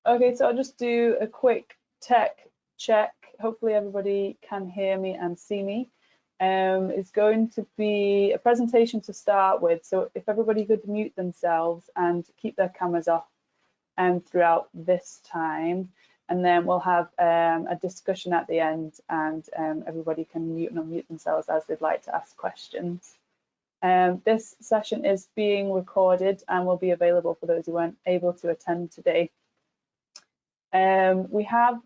Okay, so I'll just do a quick tech check. Hopefully everybody can hear me and see me. It's going to be a presentation to start with, so if everybody could mute themselves and keep their cameras off throughout this time, and then we'll have a discussion at the end, and everybody can mute and unmute themselves as they'd like to ask questions. This session is being recorded and will be available for those who weren't able to attend today. We have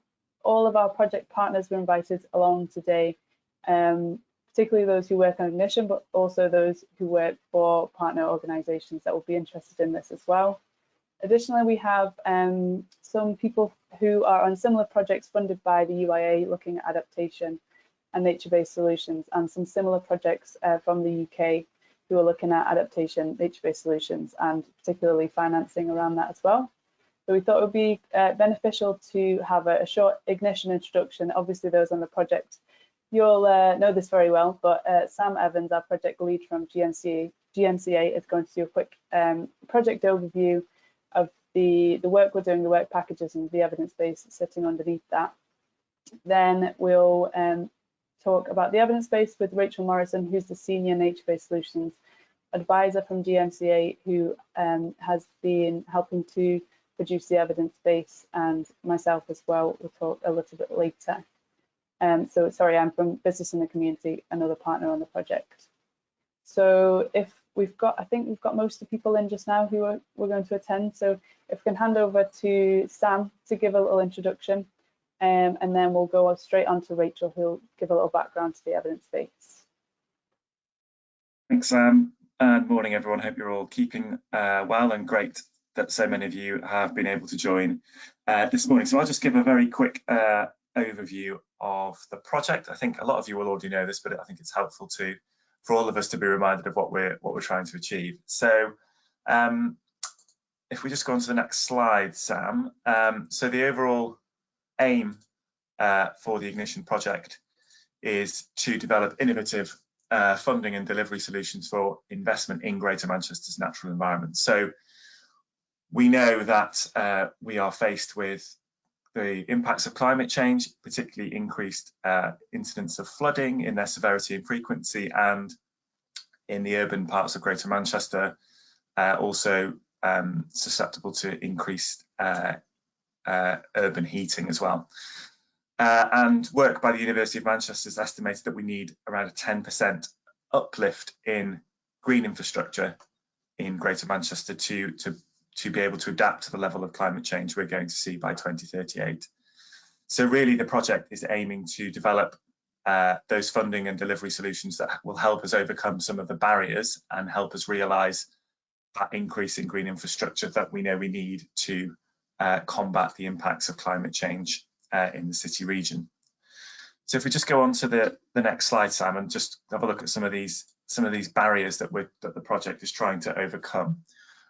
all of our project partners were invited along today, particularly those who work on Ignition, but also those who work for partner organisations that will be interested in this as well. Additionally, we have some people who are on similar projects funded by the UIA looking at adaptation and nature-based solutions, and some similar projects from the UK who are looking at adaptation, nature-based solutions, and particularly financing around that as well. So we thought it would be beneficial to have a short Ignition introduction. Obviously, those on the project, you'll know this very well, but Sam Evans, our project lead from GMCA, is going to do a quick project overview of the work we're doing, the work packages and the evidence base sitting underneath that. Then we'll talk about the evidence base with Rachel Morrison, who's the Senior Nature-Based Solutions Advisor from GMCA, who has been helping to produce the evidence base, and myself as well. We'll talk a little bit later. So sorry, I'm from Business in the Community, another partner on the project. So if we've got, I think we've got most of the people in just now who we're going to attend. So if we can hand over to Sam to give a little introduction, and then we'll go straight on to Rachel, who'll give a little background to the evidence base. Thanks, Sam, and morning everyone. Hope you're all keeping well, and great that so many of you have been able to join this morning. So I'll just give a very quick overview of the project. I think a lot of you will already know this, but I think it's helpful for all of us to be reminded of what we're trying to achieve. So if we just go on to the next slide, Sam. So the overall aim for the Ignition project is to develop innovative funding and delivery solutions for investment in Greater Manchester's natural environment. So we know that we are faced with the impacts of climate change, particularly increased incidents of flooding in their severity and frequency, and in the urban parts of Greater Manchester, also susceptible to increased urban heating as well. And work by the University of Manchester has estimated that we need around a 10% uplift in green infrastructure in Greater Manchester to be able to adapt to the level of climate change we're going to see by 2038. So really the project is aiming to develop those funding and delivery solutions that will help us overcome some of the barriers and help us realise that increase in green infrastructure that we know we need to combat the impacts of climate change in the city region. So if we just go on to the next slide, Sam, and just have a look at some of these barriers that the project is trying to overcome.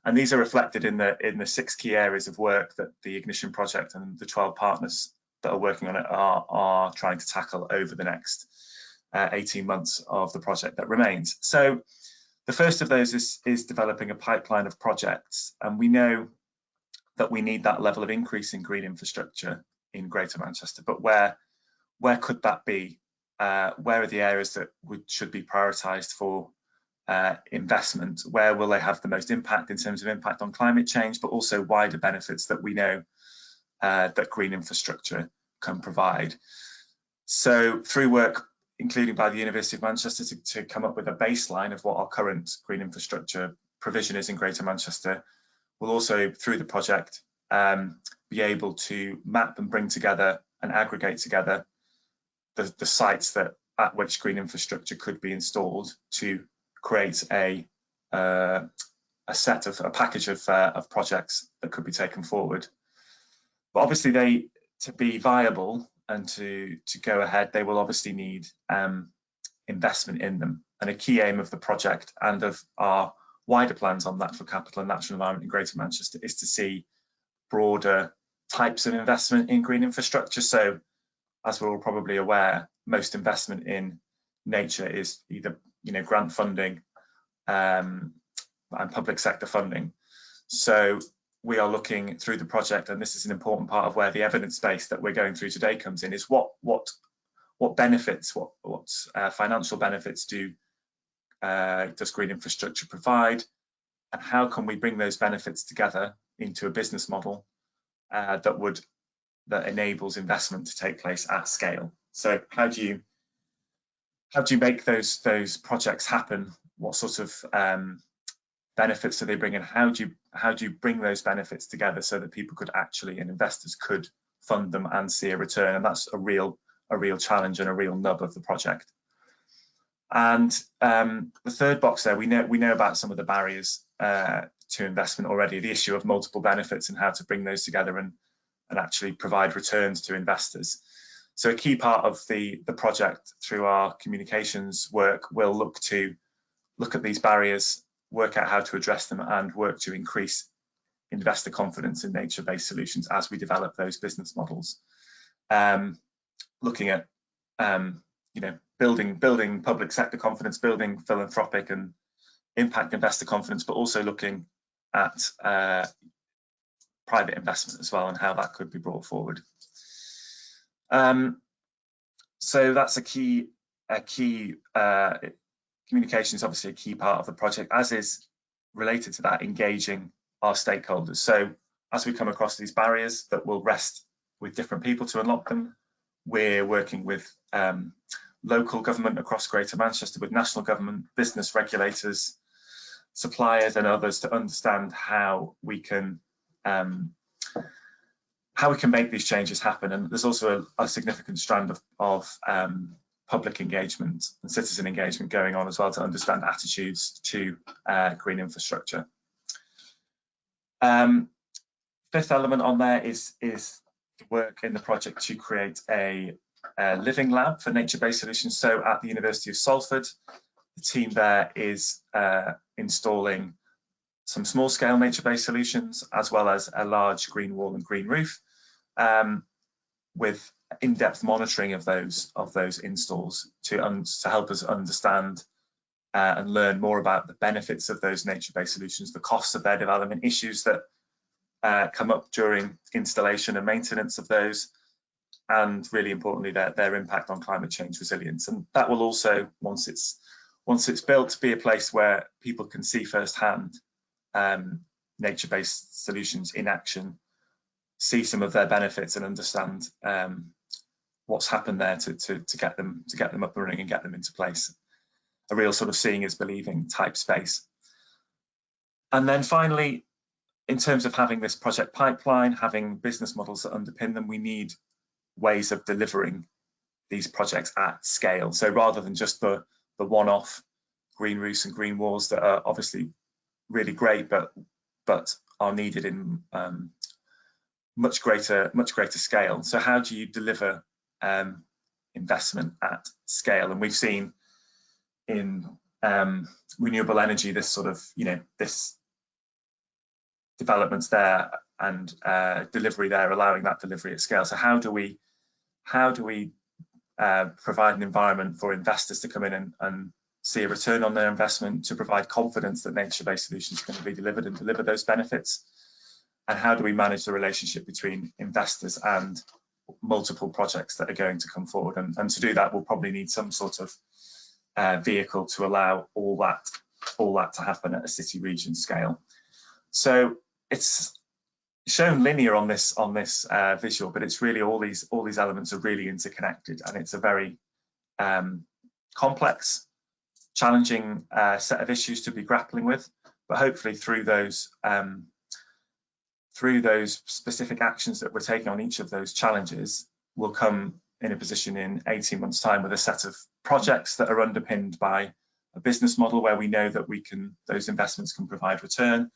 And these are reflected in the 6 key areas of work that the Ignition project and the 12 partners that are working on it are trying to tackle over the next 18 months of the project that remains. So the first of those is developing a pipeline of projects, and we know that we need that level of increase in green infrastructure in Greater Manchester, but where could that be? Where are the areas that should be prioritised for investment? Where will they have the most impact in terms of impact on climate change, but also wider benefits that we know that green infrastructure can provide? So through work including by the University of Manchester to come up with a baseline of what our current green infrastructure provision is in Greater Manchester, we'll also through the project be able to map and bring together and aggregate together the sites at which green infrastructure could be installed to create a package of projects that could be taken forward. But obviously to be viable and to go ahead, they will obviously need investment in them. And a key aim of the project and of our wider plans on that for capital and natural environment in Greater Manchester is to see broader types of investment in green infrastructure. So as we're all probably aware, most investment in nature is either grant funding, public sector funding. So we are looking through the project, and this is an important part of where the evidence base that we're going through today comes in, is what benefits, what financial benefits does green infrastructure provide, and how can we bring those benefits together into a business model that enables investment to take place at scale. So how do you make those projects happen? What sort of benefits do they bring in? How do you bring those benefits together so that people could actually, and investors could, fund them and see a return? And that's a real challenge and a real nub of the project. And the third box there, we know about some of the barriers to investment already, the issue of multiple benefits and how to bring those together and actually provide returns to investors. So a key part of the project through our communications work will look at these barriers, work out how to address them, and work to increase investor confidence in nature-based solutions as we develop those business models. Looking at building public sector confidence, building philanthropic and impact investor confidence, but also looking at private investment as well and how that could be brought forward. So that's a key communication is obviously a key part of the project, as is related to that engaging our stakeholders. So as we come across these barriers that will rest with different people to unlock them, we're working with local government across Greater Manchester, with national government, business regulators, suppliers and others to understand how we can make these changes happen. And there's also a significant strand of public engagement and citizen engagement going on as well to understand attitudes to green infrastructure. Fifth element on there is the work in the project to create a living lab for nature-based solutions. So at the University of Salford, the team there is installing some small-scale nature-based solutions, as well as a large green wall and green roof, with in-depth monitoring of those installs to help us understand and learn more about the benefits of those nature-based solutions, the costs of their development, issues that come up during installation and maintenance of those, and really importantly their impact on climate change resilience. And that will also, once it's built, be a place where people can see firsthand nature-based solutions in action, see some of their benefits and understand what's happened there to get them up and running and get them into place. A real sort of seeing is believing type space. And then finally, in terms of having this project pipeline, having business models that underpin them, we need ways of delivering these projects at scale. So rather than just the one-off green roofs and green walls that are obviously really great, but are needed in much greater scale. So how do you deliver investment at scale? And we've seen in renewable energy this sort of, this developments there and delivery there, allowing that delivery at scale. So how do we provide an environment for investors to come in and see a return on their investment, to provide confidence that nature-based solutions are going to be delivered and deliver those benefits? And how do we manage the relationship between investors and multiple projects that are going to come forward? And to do that, we'll probably need some sort of vehicle to allow all that to happen at a city region scale. So it's shown linear on this visual, but it's really all these elements are really interconnected, and it's a very complex, challenging set of issues to be grappling with. But hopefully through those specific actions that we're taking on each of those challenges, we'll come in a position in 18 months' time with a set of projects that are underpinned by a business model where we know that those investments can provide return.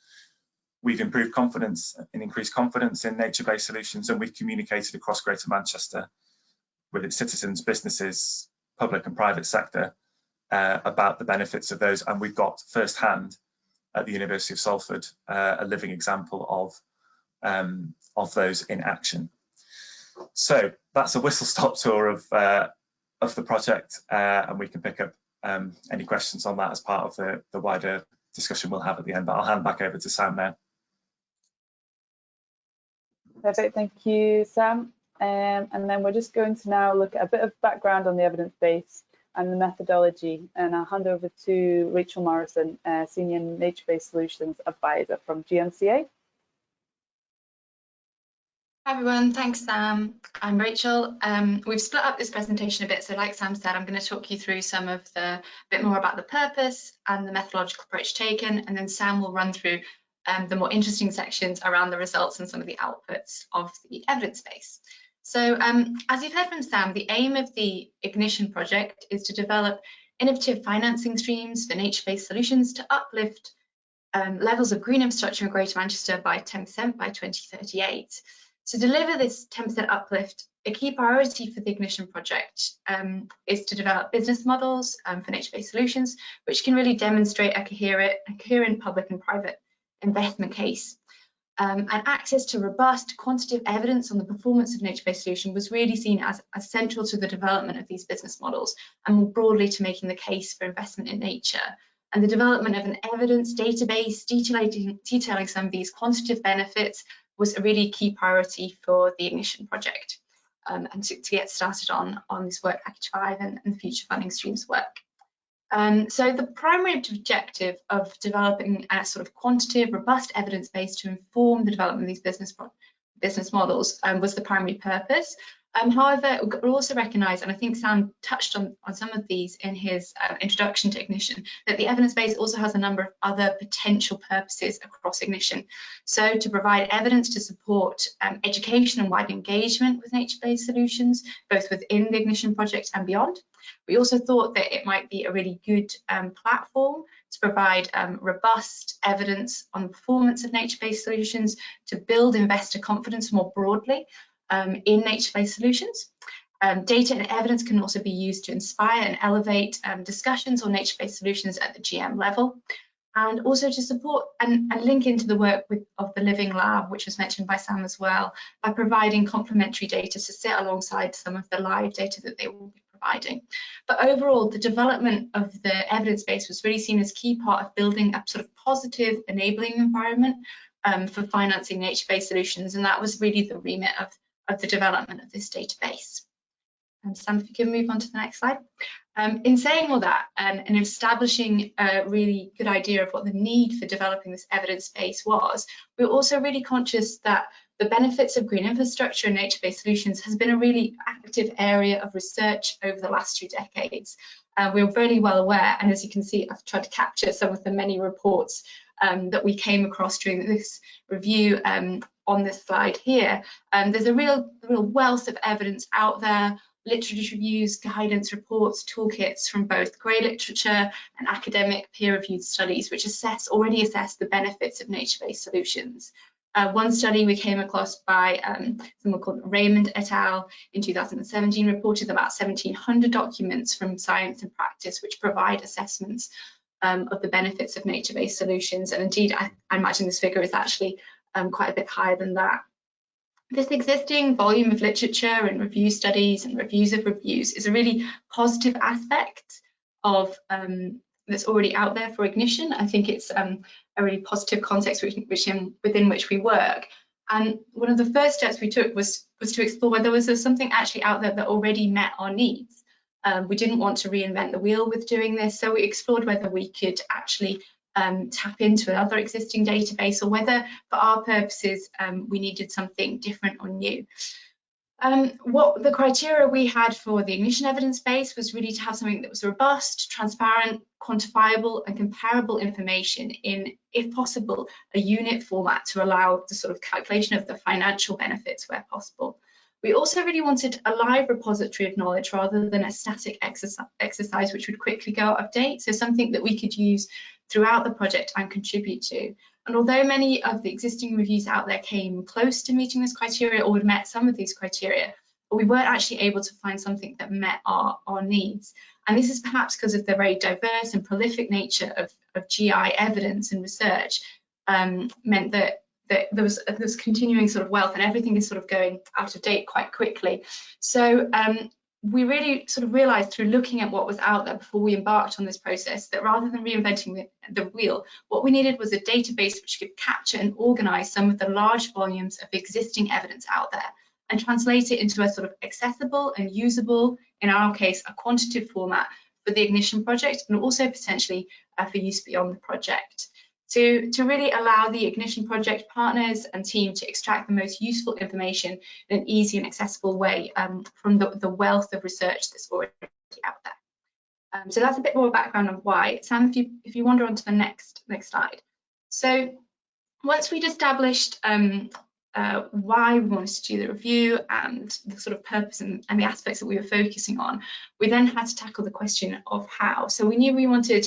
We've improved confidence and increased confidence in nature-based solutions, and we've communicated across Greater Manchester with its citizens, businesses, public and private sector about the benefits of those. And we've got firsthand at the University of Salford a living example of those in action. So that's a whistle-stop tour of the project, and we can pick up any questions on that as part of the wider discussion we'll have at the end, but I'll hand back over to Sam now. Perfect, thank you, Sam. And then we're just going to now look at a bit of background on the evidence base and the methodology, and I'll hand over to Rachel Morrison, Senior Nature-Based Solutions Advisor from GNCA. Hi everyone, thanks Sam. I'm Rachel. We've split up this presentation a bit, so like Sam said, I'm going to talk you through a bit more about the purpose and the methodological approach taken, and then Sam will run through the more interesting sections around the results and some of the outputs of the evidence base. So as you've heard from Sam, the aim of the Ignition project is to develop innovative financing streams for nature-based solutions to uplift levels of green infrastructure in Greater Manchester by 10% by 2038. To deliver this 10% uplift, a key priority for the Ignition project is to develop business models for nature-based solutions, which can really demonstrate a coherent public and private investment case. And access to robust quantitative evidence on the performance of nature-based solution was really seen as central to the development of these business models and more broadly to making the case for investment in nature. And the development of an evidence database detailing some of these quantitative benefits was a really key priority for the Ignition project, and to get started on this work package 5 and future funding streams work. So the primary objective of developing a sort of quantitative, robust evidence base to inform the development of these business models was the primary purpose. However, we also recognise, and I think Sam touched on some of these in his introduction to Ignition, that the evidence base also has a number of other potential purposes across Ignition. So to provide evidence to support education and wide engagement with nature-based solutions, both within the Ignition project and beyond. We also thought that it might be a really good platform to provide robust evidence on the performance of nature-based solutions, to build investor confidence more broadly in nature-based solutions. Data and evidence can also be used to inspire and elevate discussions on nature-based solutions at the GM level, and also to support and link into the work of the Living Lab, which was mentioned by Sam as well, by providing complementary data to sit alongside some of the live data that they will be providing. But overall, the development of the evidence base was really seen as key part of building a sort of positive enabling environment for financing nature-based solutions, and that was really the remit of the development of this database. Sam, if you can move on to the next slide. In saying all that and establishing a really good idea of what the need for developing this evidence base was, we're also really conscious that the benefits of green infrastructure and nature-based solutions has been a really active area of research over the last 2 decades. We're very well aware, and as you can see, I've tried to capture some of the many reports that we came across during this review on this slide here. There's a real wealth of evidence out there, literature reviews, guidance reports, toolkits from both grey literature and academic peer-reviewed studies, which already assess the benefits of nature-based solutions. One study we came across by someone called Raymond et al. In 2017 reported about 1,700 documents from science and practice which provide assessments of the benefits of nature-based solutions, and indeed I imagine this figure is actually quite a bit higher than that. This existing volume of literature and review studies and reviews of reviews is a really positive aspect of that's already out there for Ignition. I think it's a really positive context within which we work. And one of the first steps we took was to explore whether there was something actually out there that already met our needs. We didn't want to reinvent the wheel with doing this, so we explored whether we could actually tap into another existing database, or whether for our purposes we needed something different or new. What the criteria we had for the Ignition evidence base was really to have something that was robust, transparent, quantifiable and comparable information in, if possible, a unit format to allow the sort of calculation of the financial benefits where possible. We also really wanted a live repository of knowledge rather than a static exercise which would quickly go out of date, so something that we could use throughout the project and contribute to. And although many of the existing reviews out there came close to meeting this criteria or had met some of these criteria, we weren't actually able to find something that met our needs. And this is perhaps because of the very diverse and prolific nature of GI evidence and research, meant that there was continuing sort of wealth, and everything is sort of going out of date quite quickly. So we really sort of realized through looking at what was out there before we embarked on this process that rather than reinventing the wheel, what we needed was a database which could capture and organize some of the large volumes of existing evidence out there and translate it into a sort of accessible and usable, in our case, a quantitative format for the Ignition project, and also potentially for use beyond the project. To really allow the Ignition project partners and team to extract the most useful information in an easy and accessible way from the wealth of research that's already out there. So that's a bit more background on why. Sam, if you wander on to the next slide. So once we'd established why we wanted to do the review and the sort of purpose and the aspects that we were focusing on, we then had to tackle the question of how. So we knew we wanted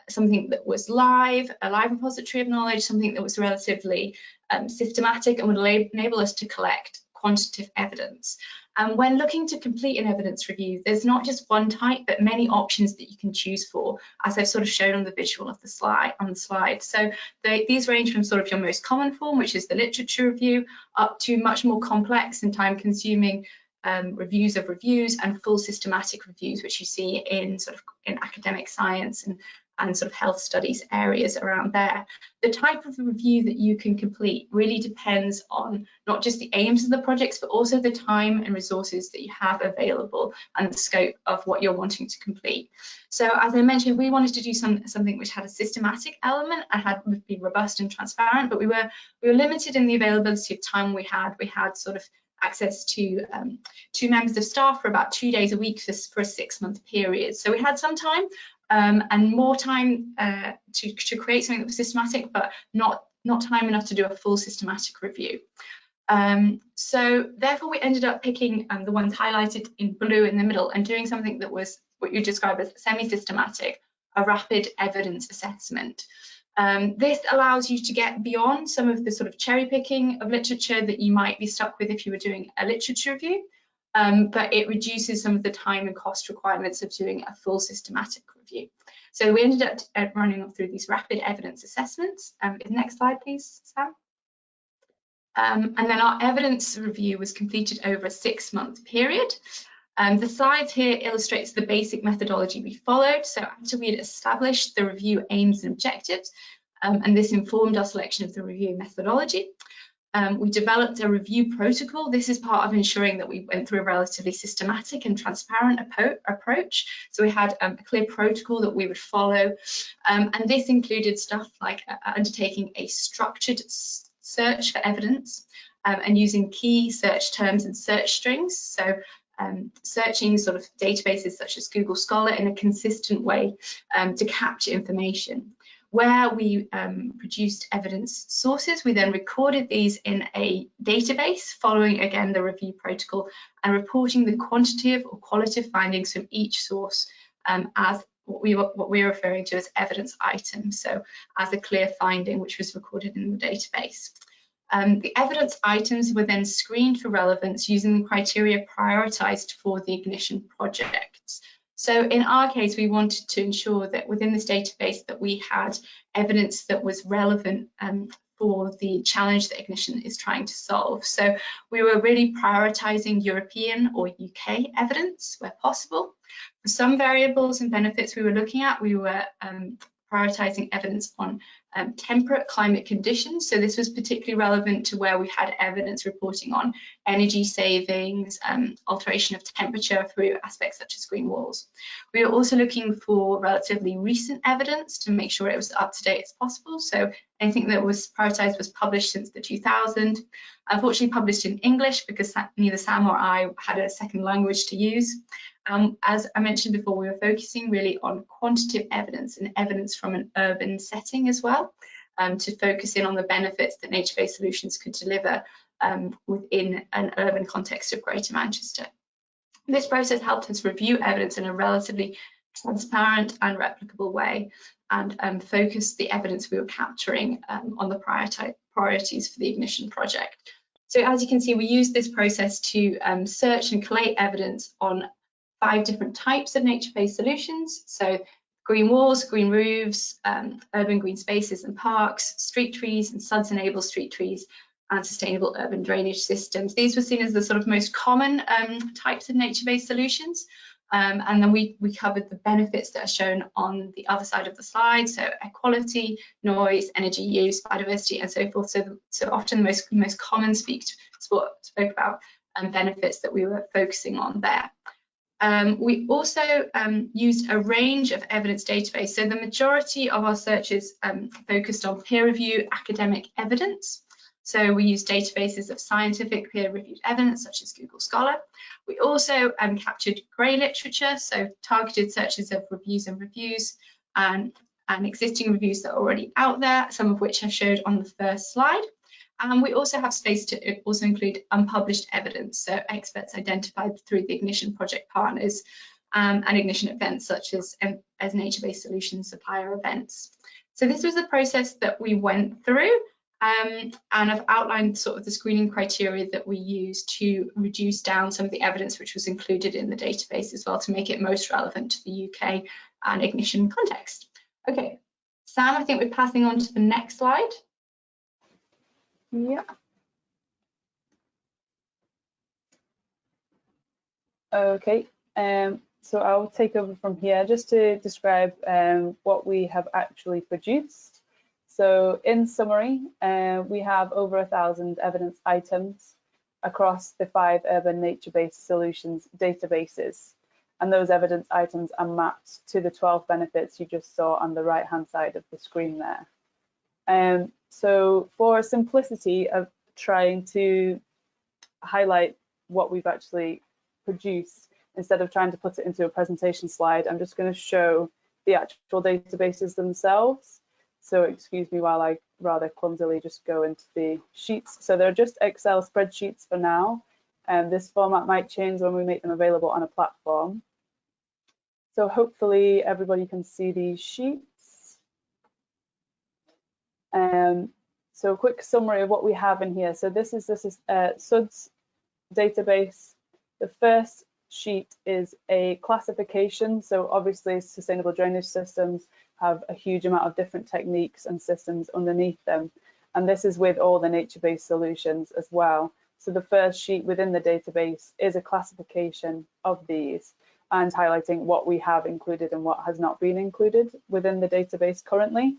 something that was live, a live repository of knowledge, something that was relatively systematic and would enable us to collect quantitative evidence. And when looking to complete an evidence review, there's not just one type, but many options that you can choose for, as I've sort of shown on the visual of the slide. So these range from sort of your most common form, which is the literature review, up to much more complex and time-consuming reviews of reviews and full systematic reviews, which you see in sort of in academic science and sort of health studies areas around there. The type of review that you can complete really depends on not just the aims of the projects, but also the time and resources that you have available and the scope of what you're wanting to complete. So as I mentioned, we wanted to do something which had a systematic element and would be robust and transparent, but we were limited in the availability of time we had. We had sort of access to 2 members of staff for about 2 days a week for a 6-month period. So we had some time and more time to create something that was systematic, but not time enough to do a full systematic review. So therefore we ended up picking the ones highlighted in blue in the middle and doing something that was what you describe as semi-systematic, a rapid evidence assessment. This allows you to get beyond some of the sort of cherry picking of literature that you might be stuck with if you were doing a literature review, but it reduces some of the time and cost requirements of doing a full systematic review. So we ended up running through these rapid evidence assessments. Next slide, please, Sam. And then our evidence review was completed over a 6-month period. The slides here illustrates the basic methodology we followed. So after we had established the review aims and objectives, and this informed our selection of the review methodology, we developed a review protocol. This is part of ensuring that we went through a relatively systematic and transparent approach. So we had a clear protocol that we would follow, and this included stuff like undertaking a structured search for evidence and using key search terms and search strings. So searching sort of databases such as Google Scholar in a consistent way to capture information. Where we produced evidence sources, we then recorded these in a database, following again the review protocol and reporting the quantitative or qualitative findings from each source as what we're referring to as evidence items, so as a clear finding which was recorded in the database. The evidence items were then screened for relevance using the criteria prioritized for the Ignition projects. So in our case, we wanted to ensure that within this database that we had evidence that was relevant for the challenge that Ignition is trying to solve. So we were really prioritizing European or UK evidence where possible. For some variables and benefits we were looking at, we were prioritizing evidence on temperate climate conditions. So this was particularly relevant to where we had evidence reporting on energy savings, alteration of temperature through aspects such as Greenwalls. We were also looking for relatively recent evidence to make sure it was up to date as possible. So anything that was prioritized was published since the 2000. Unfortunately published in English because neither Sam or I had a second language to use. As I mentioned before, we were focusing really on quantitative evidence and evidence from an urban setting as well, to focus in on the benefits that nature-based solutions could deliver within an urban context of Greater Manchester. This process helped us review evidence in a relatively transparent and replicable way and focus the evidence we were capturing on the priorities for the Ignition project. So as you can see, we used this process to search and collate evidence on 5 different types of nature-based solutions. So green walls, green roofs, urban green spaces and parks, street trees and SUDS-enabled street trees, and sustainable urban drainage systems. These were seen as the sort of most common types of nature-based solutions. And then we covered the benefits that are shown on the other side of the slide, so air quality, noise, energy use, biodiversity, and so forth. So often the most common spoke about benefits that we were focusing on there. We also used a range of evidence database. So the majority of our searches focused on peer review academic evidence. So we used databases of scientific peer-reviewed evidence, such as Google Scholar. We also captured grey literature, so targeted searches of reviews and existing reviews that are already out there, some of which are showed on the first slide. And we also have space to also include unpublished evidence, so experts identified through the Ignition project partners and Ignition events, such as nature-based solution supplier events. So this was the process that we went through. And I've outlined sort of the screening criteria that we used to reduce down some of the evidence which was included in the database as well, to make it most relevant to the UK and Ignition context. Okay, Sam, I think we're passing on to the next slide. Yeah. Okay, so I'll take over from here just to describe what we have actually produced. So in summary, we have over 1,000 evidence items across the 5 urban nature-based solutions databases. And those evidence items are mapped to the 12 benefits you just saw on the right-hand side of the screen there. So for simplicity of trying to highlight what we've actually produced, instead of trying to put it into a presentation slide, I'm just going to show the actual databases themselves. So excuse me while I rather clumsily just go into the sheets. So they're just Excel spreadsheets for now, and this format might change when we make them available on a platform. So hopefully everybody can see these sheets. So a quick summary of what we have in here. So this is SUDS database. The first sheet is a classification. So obviously sustainable drainage systems have a huge amount of different techniques and systems underneath them. And this is with all the nature-based solutions as well. So the first sheet within the database is a classification of these and highlighting what we have included and what has not been included within the database currently.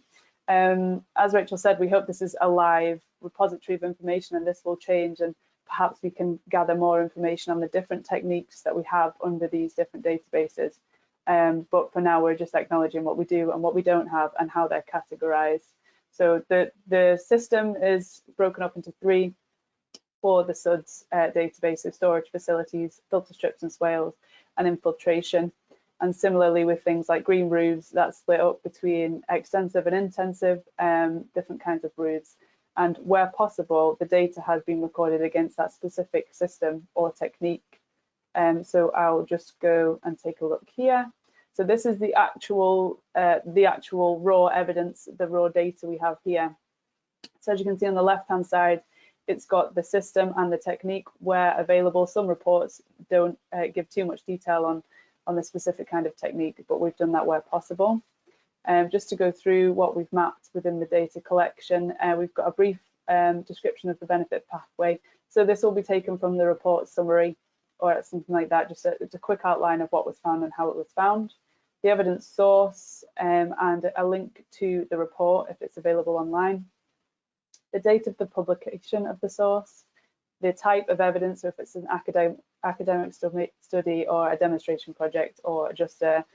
As Rachel said, we hope this is a live repository of information, and this will change, and perhaps we can gather more information on the different techniques that we have under these different databases. But for now, we're just acknowledging what we do and what we don't have and how they're categorized. So the system is broken up into 3 for the SUDS database, so storage facilities, filter strips and swales, and infiltration. And similarly with things like green roofs, that's split up between extensive and intensive, different kinds of roofs. And where possible, the data has been recorded against that specific system or technique. So I'll just go and take a look here. So this is the actual raw evidence, the raw data we have here. So as you can see on the left-hand side, it's got the system and the technique where available. Some reports don't give too much detail on the specific kind of technique, but we've done that where possible. Just to go through what we've mapped within the data collection, we've got a brief description of the benefit pathway. So this will be taken from the report summary or something like that, just a quick outline of what was found and how it was found. The evidence source and a link to the report if it's available online. The date of the publication of the source, the type of evidence, so if it's an academic study or a demonstration project or just a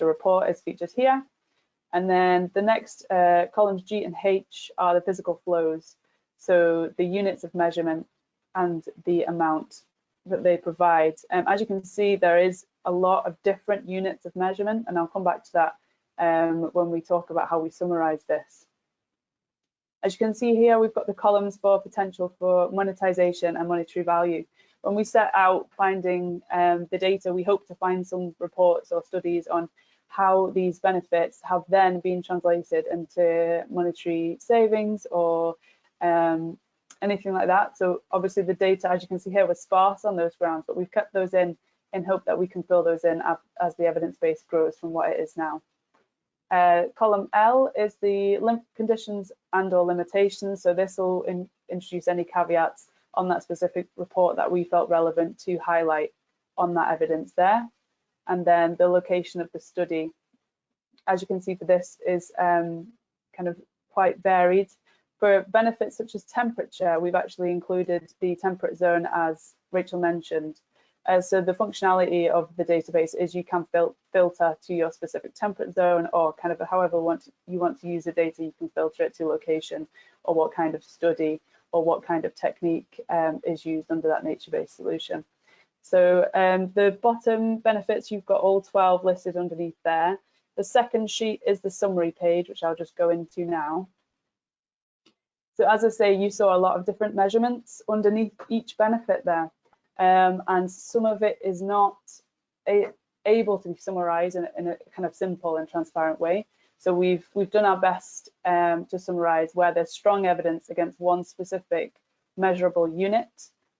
report is featured here. And then the next columns G and H are the physical flows, so the units of measurement and the amount that they provide. As you can see, there is a lot of different units of measurement, and I'll come back to that when we talk about how we summarize this. As you can see here, we've got the columns for potential for monetization and monetary value. When we set out finding the data, we hope to find some reports or studies on how these benefits have then been translated into monetary savings or anything like that. So obviously the data, as you can see here, was sparse on those grounds, but we've kept those in hope that we can fill those in as the evidence base grows from what it is now. Column L is the conditions and or limitations. So this will introduce any caveats on that specific report that we felt relevant to highlight on that evidence there. And then the location of the study, as you can see for this, is kind of quite varied. For benefits such as temperature, we've actually included the temperate zone, as Rachel mentioned. So the functionality of the database is you can filter to your specific temperate zone, or kind of however you want to use the data, you can filter it to location or what kind of study or what kind of technique is used under that nature-based solution. So the bottom benefits, you've got all 12 listed underneath there. The second sheet is the summary page, which I'll just go into now. So as I say, you saw a lot of different measurements underneath each benefit there. And some of it is not able to be summarized in a kind of simple and transparent way. So we've done our best to summarize where there's strong evidence against one specific measurable unit.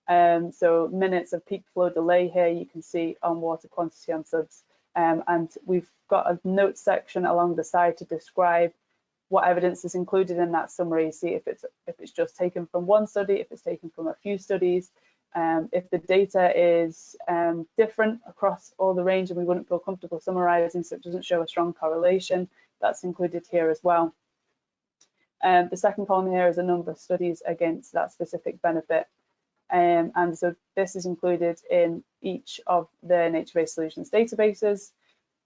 So minutes of peak flow delay here you can see on water quantity on suds. And we've got a note section along the side to describe what evidence is included in that summary, see if it's just taken from one study, if it's taken from a few studies, if the data is different across all the range and we wouldn't feel comfortable summarizing, so it doesn't show a strong correlation, that's included here as well. The second column here is a number of studies against that specific benefit. And so this is included in each of the nature-based solutions databases.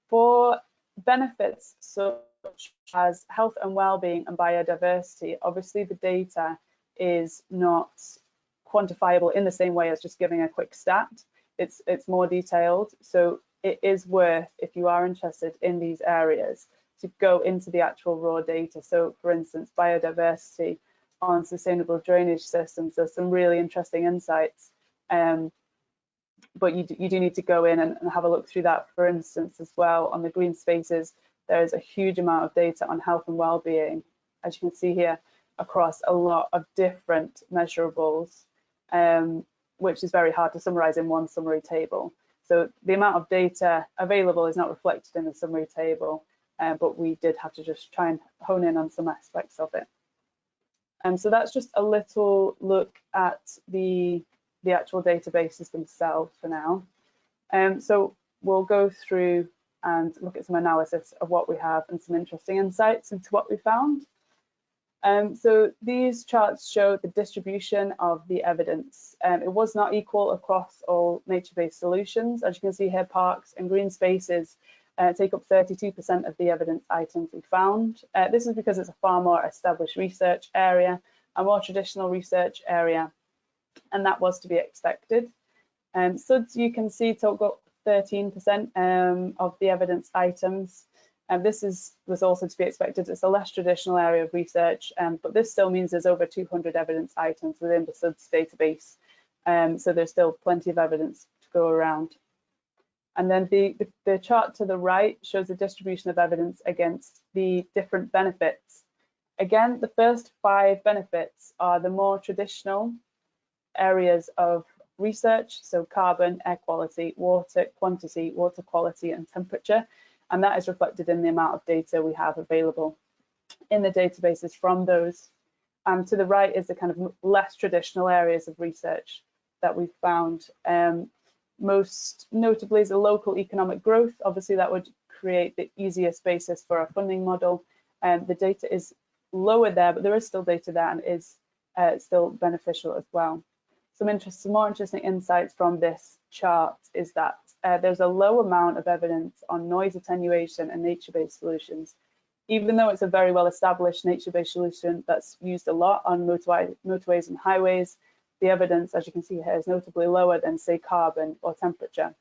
For benefits such as health and well-being and biodiversity, obviously the data is not quantifiable in the same way as just giving a quick stat. It's more detailed, so it is worth, if you are interested in these areas, to go into the actual raw data. So for instance, biodiversity on sustainable drainage systems, there's some really interesting insights, but you do need to go in and have a look through that. For instance, as well, on the green spaces, there is a huge amount of data on health and well-being, as you can see here, across a lot of different measurables, which is very hard to summarize in one summary table. So the amount of data available is not reflected in the summary table, but we did have to just try and hone in on some aspects of it. So that's just a little look at the actual databases themselves for now. So we'll go through and look at some analysis of what we have and some interesting insights into what we found. So these charts show the distribution of the evidence. It was not equal across all nature-based solutions. As you can see here, parks and green spaces take up 32% of the evidence items we found. This is because it's a far more established research area, a more traditional research area, and that was to be expected. SUDS, you can see, took up 13% of the evidence items. And this was also to be expected. It's a less traditional area of research, but this still means there's over 200 evidence items within the SUDS database. So there's still plenty of evidence to go around. And then the chart to the right shows the distribution of evidence against the different benefits. Again, the first 5 benefits are the more traditional areas of research, so carbon, air quality, water quantity, water quality, and temperature. And that is reflected in the amount of data we have available in the databases from those. And to the right is the kind of less traditional areas of research that we've found. Most notably is the local economic growth. Obviously, that would create the easiest basis for our funding model. The data is lower there, but there is still data there and is still beneficial as well. Some more interesting insights from this chart is that there's a low amount of evidence on noise attenuation and nature-based solutions. Even though it's a very well-established nature-based solution that's used a lot on motorways and highways, the evidence, as you can see here, is notably lower than, say, carbon or temperature,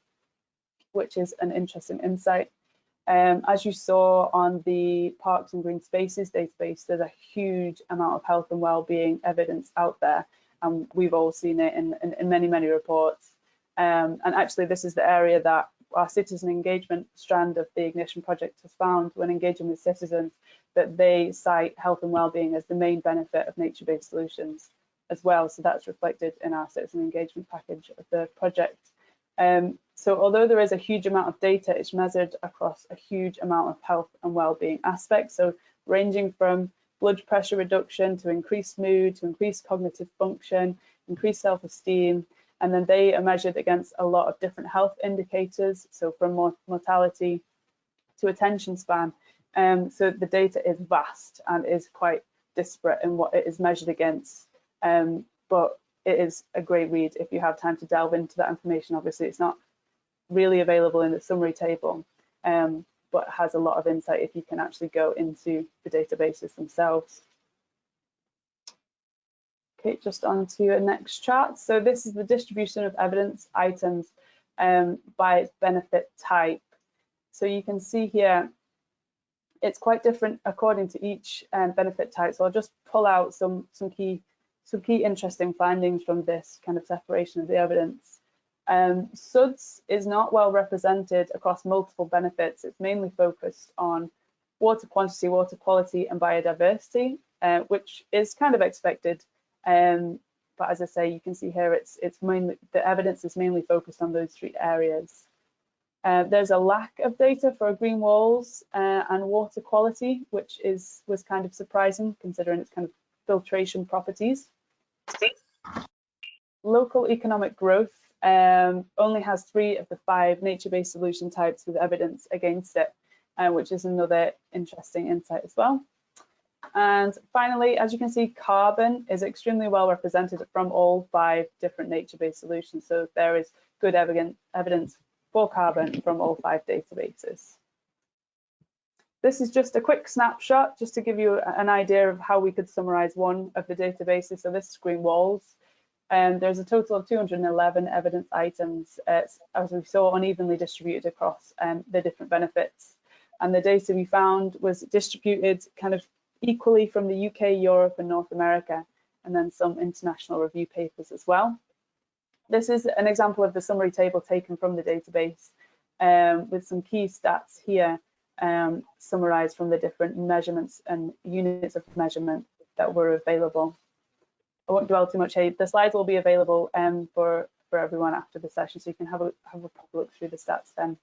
which is an interesting insight. As you saw on the Parks and Green Spaces database, there's a huge amount of health and well-being evidence out there, and we've all seen it in many, many reports. And actually, this is the area that our citizen engagement strand of the Ignition project has found when engaging with citizens, that they cite health and well-being as the main benefit of nature-based solutions as well. So that's reflected in our citizen engagement package of the project. So although there is a huge amount of data, it's measured across a huge amount of health and well-being aspects. So ranging from blood pressure reduction to increased mood, to increased cognitive function, increased self-esteem, and then they are measured against a lot of different health indicators, so from mortality to attention span. So the data is vast and is quite disparate in what it is measured against, but it is a great read if you have time to delve into that information. Obviously, it's not really available in the summary table, but has a lot of insight if you can actually go into the databases themselves. Okay, just on to the next chart. So this is the distribution of evidence items by its benefit type. So you can see here, it's quite different according to each benefit type. So I'll just pull out some key interesting findings from this kind of separation of the evidence. SUDS is not well represented across multiple benefits. It's mainly focused on water quantity, water quality, and biodiversity, which is kind of expected. But as I say, you can see here, it's mainly, the evidence is mainly focused on those three areas. There's a lack of data for Greenwalls and water quality, which was kind of surprising considering its kind of filtration properties. Local economic growth only has 3 of the 5 nature-based solution types with evidence against it, which is another interesting insight as well. And finally, as you can see, carbon is extremely well represented from all 5 different nature-based solutions. So there is good evidence for carbon from all 5 databases. This is just a quick snapshot, just to give you an idea of how we could summarize one of the databases. So this is Greenwalls. There's a total of 211 evidence items, as we saw, unevenly distributed across the different benefits. And the data we found was distributed kind of equally from the UK, Europe, and North America, and then some international review papers as well. This is an example of the summary table taken from the database with some key stats here summarized from the different measurements and units of measurement that were available. I won't dwell too much here. The slides will be available for everyone after the session, so you can have a proper look through the stats then.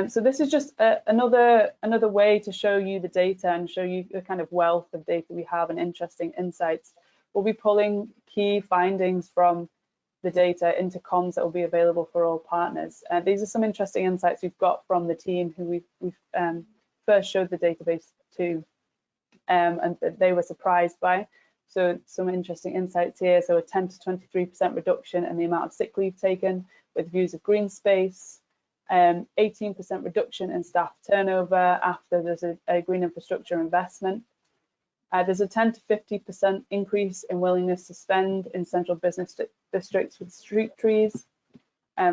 So this is just another way to show you the data and show you the kind of wealth of data we have and interesting insights. We'll be pulling key findings from the data into comms that will be available for all partners. These are some interesting insights we've got from the team who we've first showed the database to, and they were surprised by. So some interesting insights here. So a 10 to 23% reduction in the amount of sick leave taken with views of green space, 18% reduction in staff turnover after there's a green infrastructure investment. There's a 10 to 50% increase in willingness to spend in central business districts with street trees.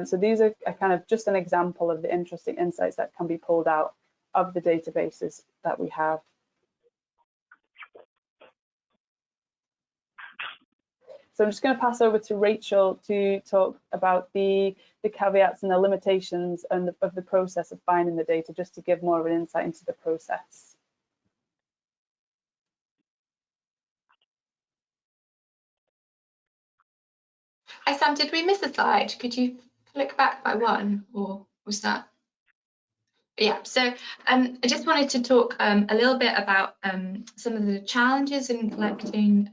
So these are kind of just an example of the interesting insights that can be pulled out of the databases that we have. So I'm just going to pass over to Rachel to talk about the caveats and the limitations and of the process of finding the data, just to give more of an insight into the process. Hi Sam, did we miss a slide? Could you flick back by one, or was that? Yeah, so I just wanted to talk a little bit about some of the challenges in collecting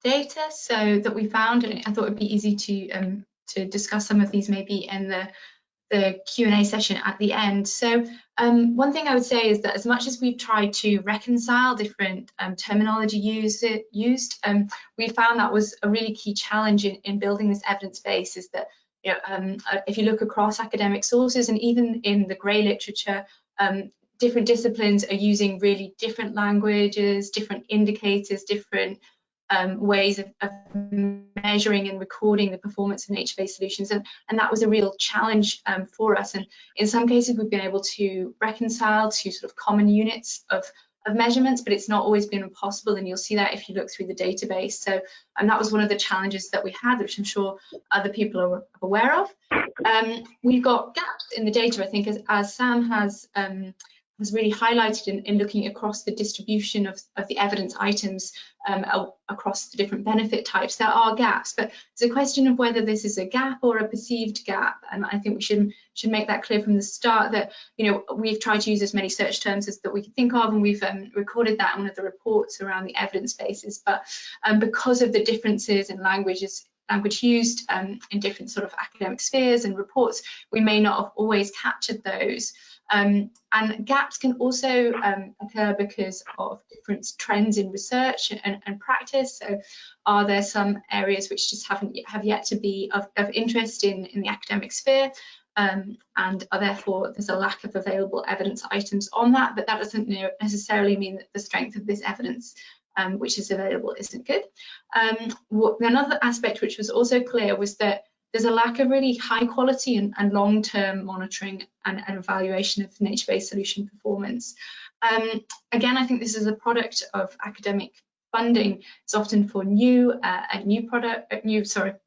data so that we found, and I thought it'd be easy to discuss some of these maybe in the Q&A session at the end. So one thing I would say is that as much as we've tried to reconcile different terminology used, we found that was a really key challenge in building this evidence base, is that if you look across academic sources and even in the grey literature, different disciplines are using really different languages, different indicators, different ways of measuring and recording the performance of nature-based solutions, and that was a real challenge for us. And in some cases we've been able to reconcile to sort of common units of measurements, but it's not always been possible, and you'll see that if you look through the database. So that was one of the challenges that we had, which I'm sure other people are aware of. We've got gaps in the data, I think, as Sam has has really highlighted in looking across the distribution of the evidence items across the different benefit types. There are gaps, but it's a question of whether this is a gap or a perceived gap. And I think we should make that clear from the start that, you know, we've tried to use as many search terms as that we can think of, and we've recorded that in one of the reports around the evidence bases. But because of the differences in language used in different sort of academic spheres and reports, we may not have always captured those. And gaps can also occur because of different trends in research and practice. So are there some areas which just have yet to be of interest in the academic sphere, and are therefore there's a lack of available evidence items on that, but that doesn't necessarily mean that the strength of this evidence which is available isn't good. Another aspect which was also clear was that there's a lack of really high quality and long-term monitoring and evaluation of nature-based solution performance. Again, I think this is a product of academic funding. It's often for new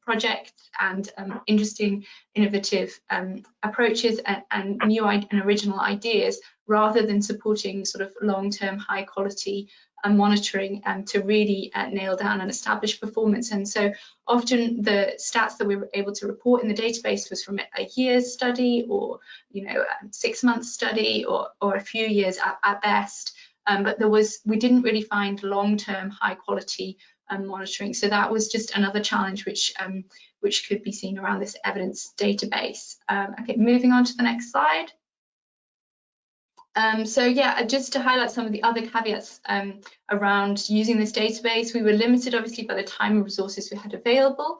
projects and interesting, innovative approaches and new and original ideas, rather than supporting sort of long-term, high-quality monitoring to really nail down and establish performance. And so often the stats that we were able to report in the database was from a year's study, or 6 months study, or a few years at best. But we didn't really find long-term high quality monitoring. So that was just another challenge which could be seen around this evidence database. Okay, moving on to the next slide. So yeah, just to highlight some of the other caveats around using this database, we were limited obviously by the time and resources we had available,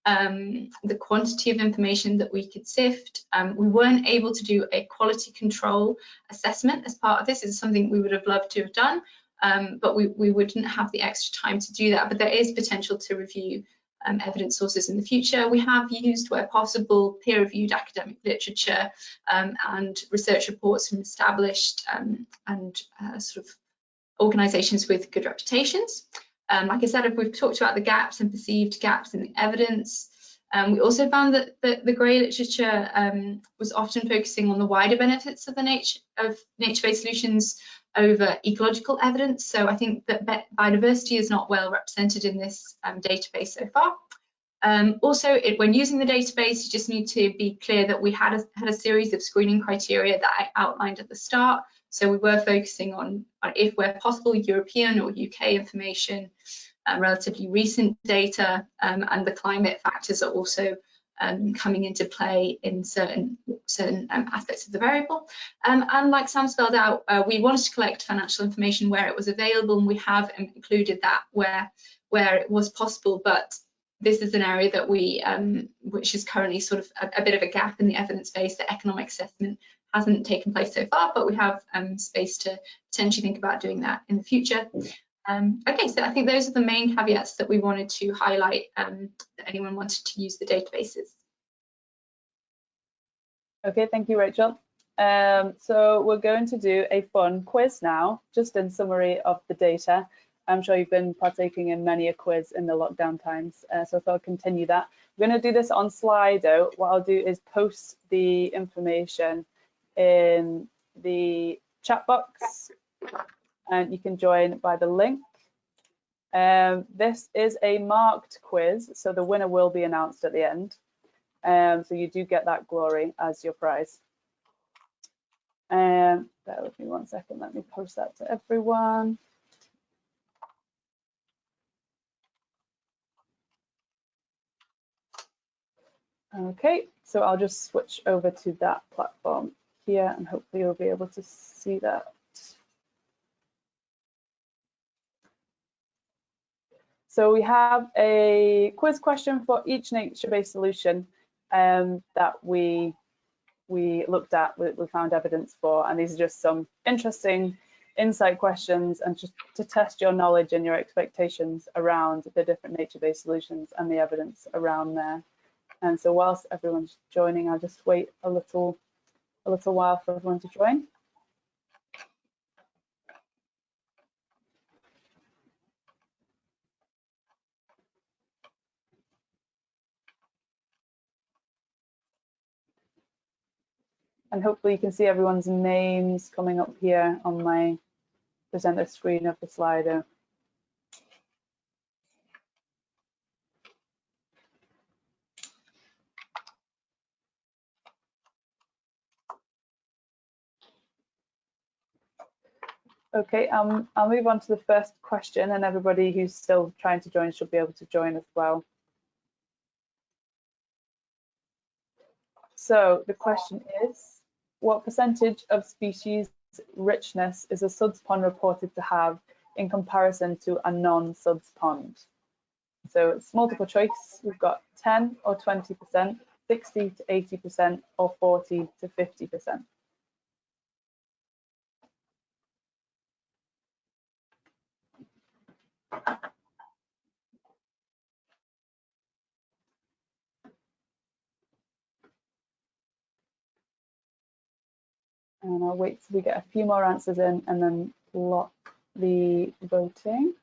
the quantity of information that we could sift. We weren't able to do a quality control assessment as part of this. It's something we would have loved to have done, but we wouldn't have the extra time to do that. But there is potential to review evidence sources in the future. We have used, where possible, peer-reviewed academic literature and research reports from established and sort of organisations with good reputations. Like I said, we've talked about the gaps and perceived gaps in the evidence. We also found that the grey literature was often focusing on the wider benefits of the nature-based solutions over ecological evidence. So I think that biodiversity is not well represented in this database so far. Also, when using the database, you just need to be clear that we had a series of screening criteria that I outlined at the start. So we were focusing on, if where possible, European or UK information, relatively recent data, and the climate factors are also coming into play in certain aspects of the variable. And like Sam spelled out, we wanted to collect financial information where it was available, and we have included that where it was possible. But this is an area that which is currently sort of a bit of a gap in the evidence base. The economic assessment hasn't taken place so far, but we have space to potentially think about doing that in the future. Okay, so I think those are the main caveats that we wanted to highlight that anyone wanted to use the databases. Okay, thank you, Rachel. So we're going to do a fun quiz now, just in summary of the data. I'm sure you've been partaking in many a quiz in the lockdown times, so I thought I'll continue that. We're going to do this on Slido. What I'll do is post the information in the chat box, and you can join by the link. This is a marked quiz, so the winner will be announced at the end. So you do get that glory as your prize. Bear with me 1 second, let me post that to everyone. Okay, so I'll just switch over to that platform here, and hopefully you'll be able to see that. So we have a quiz question for each nature-based solution that we looked at, we found evidence for, and these are just some interesting insight questions and just to test your knowledge and your expectations around the different nature-based solutions and the evidence around there. And so whilst everyone's joining, I'll just wait a little while for everyone to join. And hopefully you can see everyone's names coming up here on my presenter screen of the Slido. Okay, I'll move on to the first question, and everybody who's still trying to join should be able to join as well. So the question is, what percentage of species richness is a suds pond reported to have in comparison to a non-suds pond? So it's multiple choice. We've got 10 or 20%, 60 to 80%, or 40 to 50%. And I'll wait till we get a few more answers in and then lock the voting.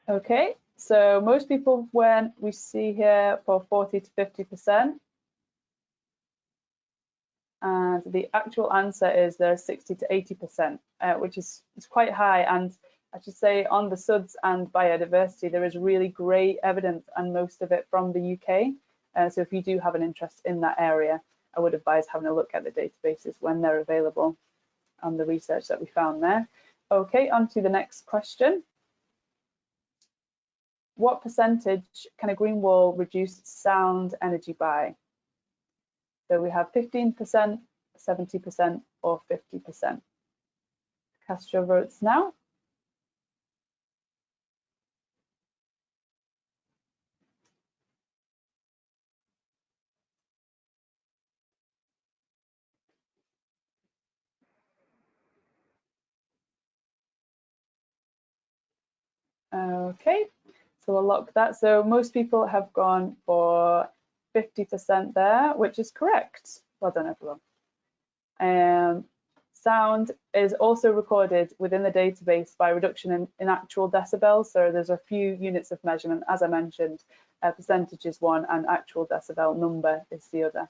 Okay, so most people went, we see here, for 40 to 50%. And the actual answer is there's 60 to 80%, which is quite high. And I should say on the suds and biodiversity, there is really great evidence, and most of it from the UK. So if you do have an interest in that area, I would advise having a look at the databases when they're available on the research that we found there. Okay, on to the next question. What percentage can a green wall reduce sound energy by? So we have 15%, 70%, or 50%. Cast your votes now. Okay, so we'll lock that. So most people have gone for 50% there, which is correct. Well done, everyone. Sound is also recorded within the database by reduction in actual decibels. So there's a few units of measurement, as I mentioned. Percentage is one, and actual decibel number is the other.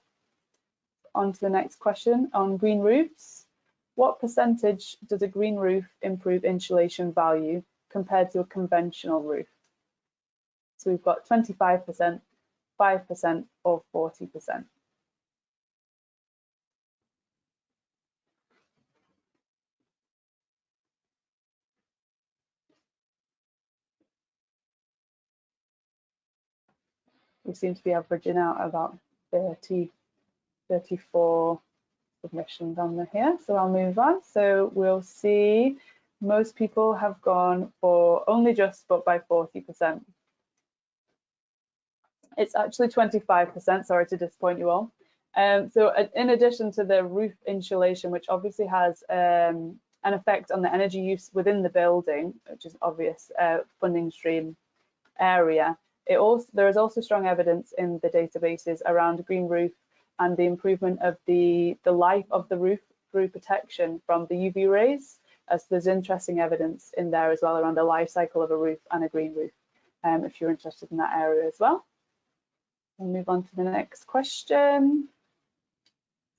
On to the next question on green roofs. What percentage does a green roof improve insulation value compared to a conventional roof? So we've got 25%, 5%, or 40%. We seem to be averaging out about 30, 34 submissions on here. So I'll move on. So we'll see most people have gone for only just, but by 40%. It's actually 25%, sorry to disappoint you all. So in addition to the roof insulation, which obviously has an effect on the energy use within the building, which is obvious funding stream area, there is also strong evidence in the databases around green roof and the improvement of the life of the roof through protection from the UV rays, as there's interesting evidence in there as well around the life cycle of a roof and a green roof, if you're interested in that area as well. We'll move on to the next question.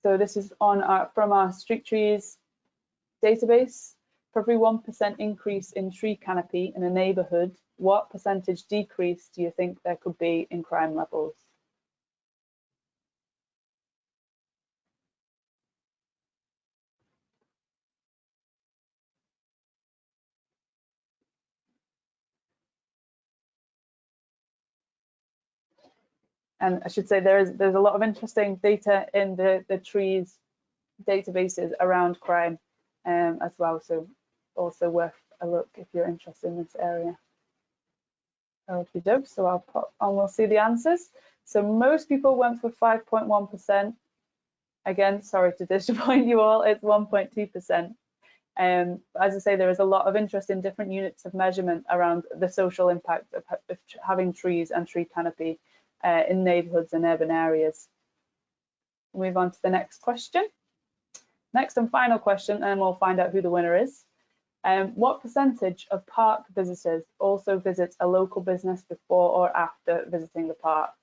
So this is on from our street trees database. For every 1% increase in tree canopy in a neighbourhood, what percentage decrease do you think there could be in crime levels? And I should say there's a lot of interesting data in the trees databases around crime as well, so also worth a look if you're interested in this area. Okie doke, so I'll pop on, we'll see the answers. So most people went for 5.1%. Again, sorry to disappoint you all, it's 1.2%. As I say, there is a lot of interest in different units of measurement around the social impact of having trees and tree canopy in neighbourhoods and urban areas. We'll move on to the next question. Next and final question, and we'll find out who the winner is. What percentage of park visitors also visits a local business before or after visiting the park?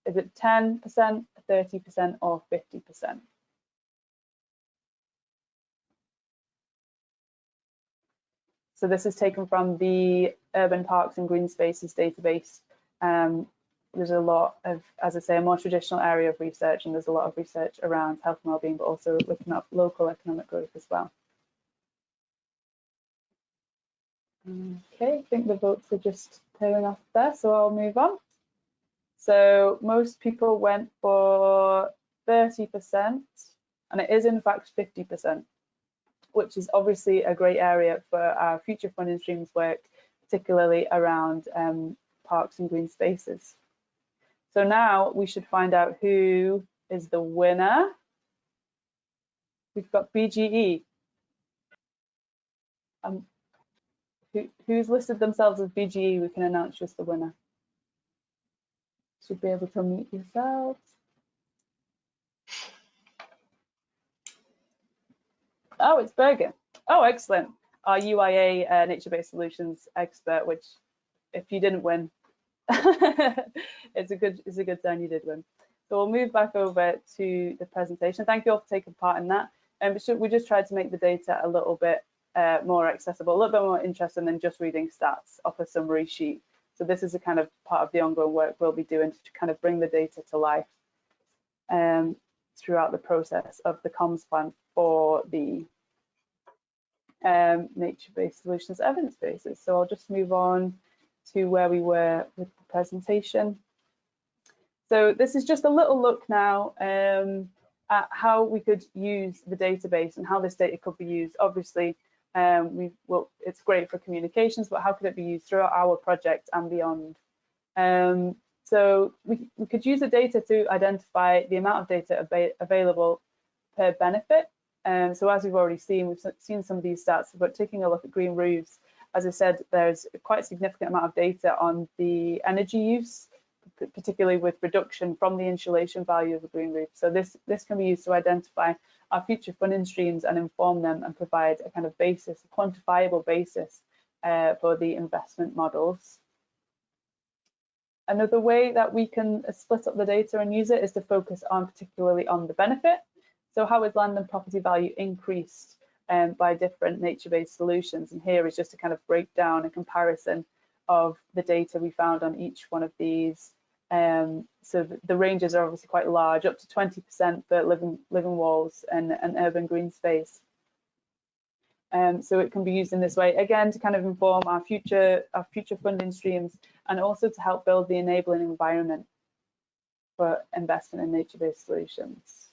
Is it 10%, 30%, or 50%? So this is taken from the Urban Parks and Green Spaces database. There's a lot of, as I say, a more traditional area of research, and there's a lot of research around health and wellbeing, but also looking at local economic growth as well. Okay, I think the votes are just tailing off there, so I'll move on. So most people went for 30%, and it is in fact 50%, which is obviously a great area for our future funding streams work, particularly around parks and green spaces. So now we should find out who is the winner. We've got BGE. Who's listed themselves as BGE, we can announce just the winner. Should be able to unmute yourselves. Oh, it's Bergen. Oh, excellent. Our UIA nature-based solutions expert, which if you didn't win, it's a good sign you did win. So we'll move back over to the presentation. Thank you all for taking part in that. We just tried to make the data a little bit more accessible, a little bit more interesting than just reading stats off a summary sheet. So this is a kind of part of the ongoing work we'll be doing to kind of bring the data to life throughout the process of the comms plan for the nature-based solutions evidence bases. So I'll just move on to where we were with the presentation. So this is just a little look now at how we could use the database and how this data could be used. Obviously, it's great for communications, but how could it be used throughout our project and beyond? So we could use the data to identify the amount of data available per benefit. So as we've already seen, we've seen some of these stats, but taking a look at green roofs, as I said, there's quite a significant amount of data on the energy use, particularly with reduction from the insulation value of a green roof. So this can be used to identify our future funding streams and inform them and provide a kind of basis, a quantifiable basis for the investment models. Another way that we can split up the data and use it is to focus on particularly on the benefit. So how is land and property value increased by different nature-based solutions? And here is just a kind of breakdown, a comparison of the data we found on each one of these. So the ranges are obviously quite large, up to 20% for living walls and urban green space. So it can be used in this way, again, to kind of inform our future funding streams and also to help build the enabling environment for investment in nature-based solutions.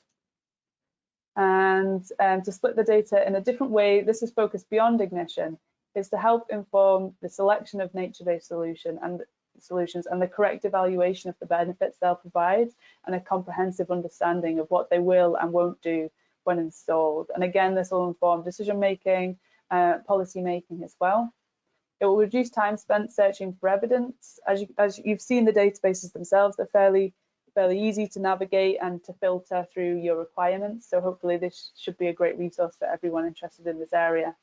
And to split the data in a different way, this is focused beyond ignition, is to help inform the selection of nature-based solutions and the correct evaluation of the benefits they'll provide and a comprehensive understanding of what they will and won't do when installed. And again, this will inform decision making, policy making as well. It will reduce time spent searching for evidence. As you've seen, the databases themselves, they're fairly easy to navigate and to filter through your requirements. So hopefully this should be a great resource for everyone interested in this area.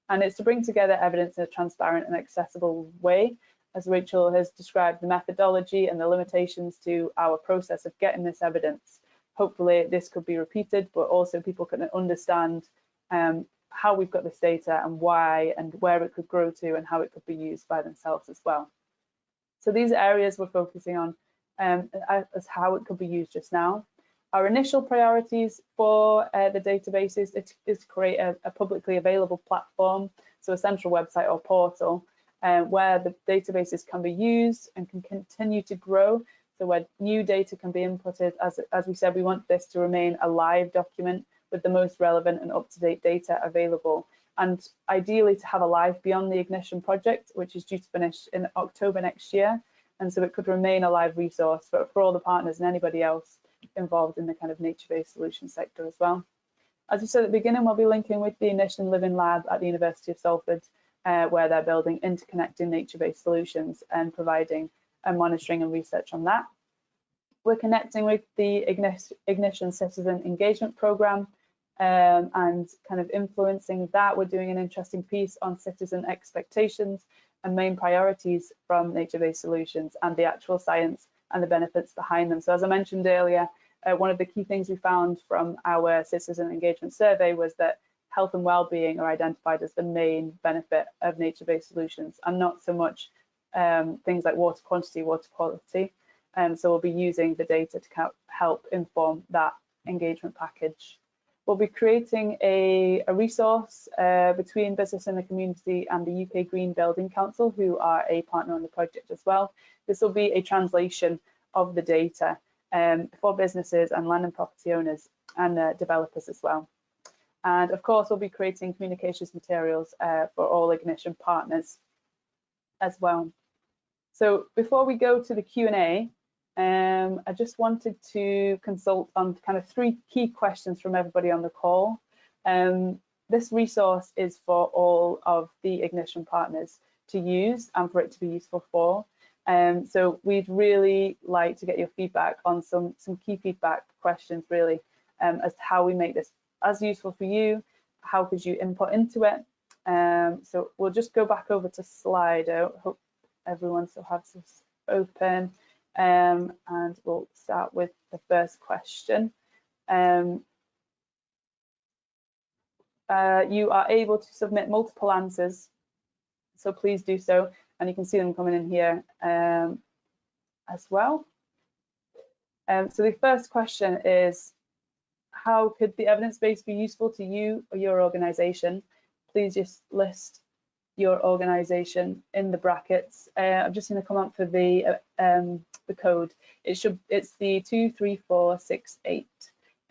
And it's to bring together evidence in a transparent and accessible way. As Rachel has described the methodology and the limitations to our process of getting this evidence. Hopefully this could be repeated, but also people can understand how we've got this data and why and where it could grow to and how it could be used by themselves as well. So these areas we're focusing on as how it could be used just now. Our initial priorities for the databases is to create a publicly available platform, so a central website or portal where the databases can be used and can continue to grow. So where new data can be inputted, as we said, we want this to remain a live document with the most relevant and up-to-date data available. And ideally to have a life beyond the Ignition project, which is due to finish in October next year. And so it could remain a live resource for all the partners and anybody else involved in the kind of nature-based solution sector as well. As we said at the beginning, we'll be linking with the Ignition Living Lab at the University of Salford, where they're building interconnecting nature-based solutions and providing monitoring and research on that. We're connecting with the Ignition Citizen Engagement Programme, and kind of influencing that. We're doing an interesting piece on citizen expectations and main priorities from nature-based solutions and the actual science and the benefits behind them. So as I mentioned earlier, one of the key things we found from our citizen engagement survey was that health and well-being are identified as the main benefit of nature-based solutions, and not so much things like water quantity, water quality. So we'll be using the data to help inform that engagement package. We'll be creating a resource between business and the community and the UK Green Building Council, who are a partner on the project as well. This will be a translation of the data for businesses and land and property owners and developers as well. And of course, we'll be creating communications materials for all Ignition partners as well. So before we go to the Q&A, I just wanted to consult on kind of 3 key questions from everybody on the call. This resource is for all of the Ignition partners to use and for it to be useful for. So we'd really like to get your feedback on some key feedback questions, really, as to how we make this as useful for you. How could you input into it? So we'll just go back over to Slido. Hope everyone still has this open. And we'll start with the first question. You are able to submit multiple answers, so please do so, and you can see them coming in here as well. So the first question is, how could the evidence base be useful to you or your organisation? Please just list your organisation in the brackets. I'm just going to come up for the code. It's the 23468.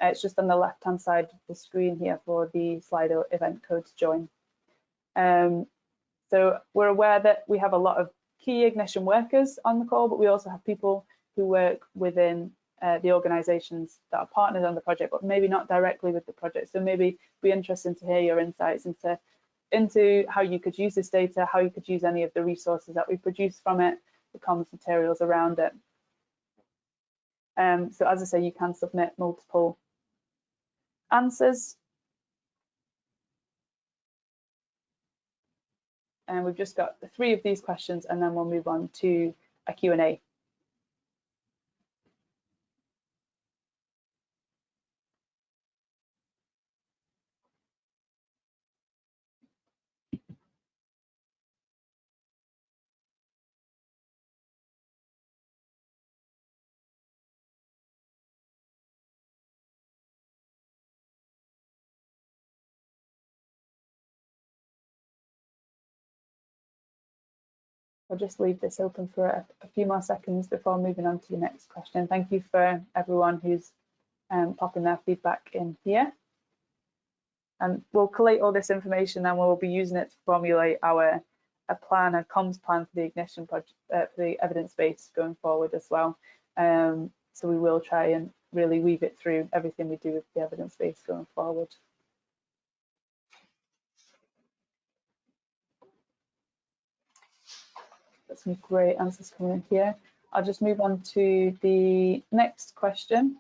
It's just on the left-hand side of the screen here for the Slido event code to join. So we're aware that we have a lot of key Ignition workers on the call, but we also have people who work within the organisations that are partners on the project, but maybe not directly with the project. So maybe be interested to hear your insights into how you could use this data, how you could use any of the resources that we produce from it, the commons materials around it. So as I say, you can submit multiple answers. And we've just got 3 of these questions, and then we'll move on to a Q&A. I'll just leave this open for a few more seconds before moving on to the next question. Thank you for everyone who's popping their feedback in here. And we'll collate all this information and we'll be using it to formulate a comms plan for the Ignition project, for the evidence base going forward as well. So we will try and really weave it through everything we do with the evidence base going forward. Got some great answers coming in here. I'll just move on to the next question.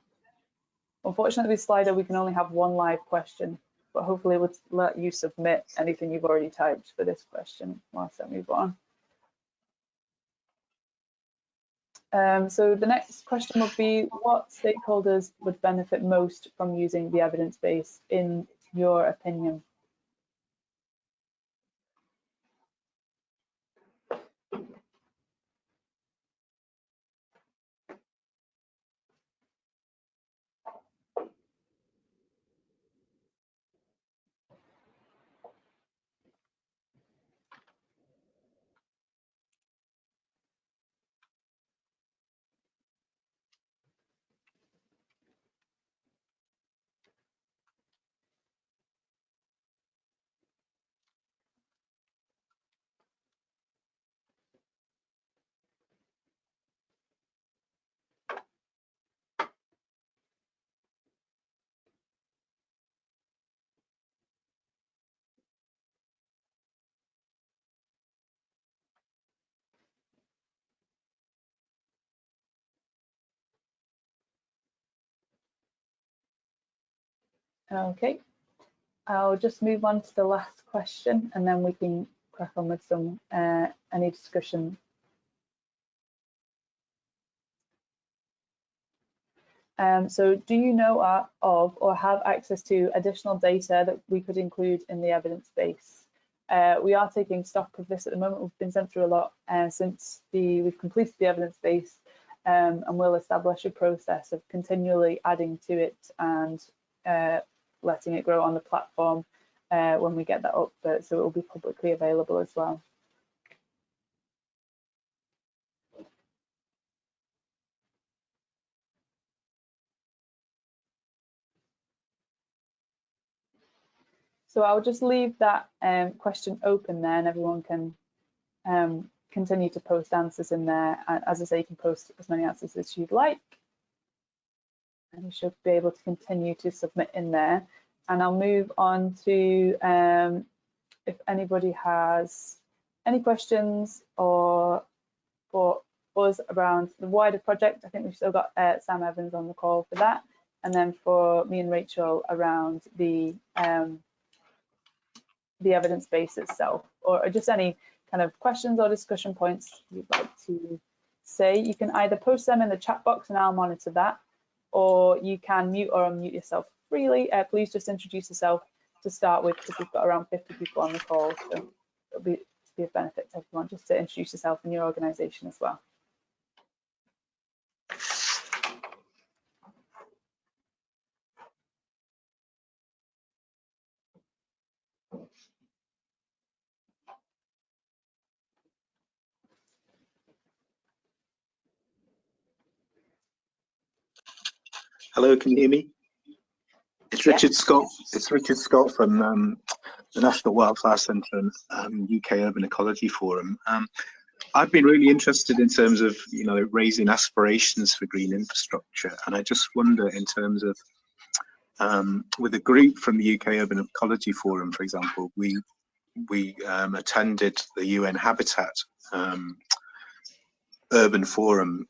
Unfortunately, with Slido, we can only have 1 live question, but hopefully we'll let you submit anything you've already typed for this question whilst I move on. So the next question would be, what stakeholders would benefit most from using the evidence base, in your opinion? Okay, I'll just move on to the last question, and then we can crack on with some any discussion. So do you know of or have access to additional data that we could include in the evidence base? We are taking stock of this at the moment. We've been sent through a lot since we've completed the evidence base, and we'll establish a process of continually adding to it and letting it grow on the platform when we get that up, so it will be publicly available as well. So I'll just leave that question open there, and everyone can continue to post answers in there. As I say, you can post as many answers as you'd like, and you should be able to continue to submit in there. And I'll move on to if anybody has any questions or for us around the wider project. I think we've still got Sam Evans on the call for that, and then for me and Rachel around the evidence base itself, or just any kind of questions or discussion points you'd like to say. You can either post them in the chat box and I'll monitor that, or you can mute or unmute yourself freely. Please just introduce yourself to start with, because we've got around 50 people on the call, so it'll be of benefit to everyone just to introduce yourself and your organisation as well. Hello, can you hear me? It's Richard Scott. It's Richard Scott from the National Wildfire Centre and UK Urban Ecology Forum. I've been really interested in terms of, you know, raising aspirations for green infrastructure, and I just wonder in terms of with a group from the UK Urban Ecology Forum, for example, we attended the UN Habitat Urban Forum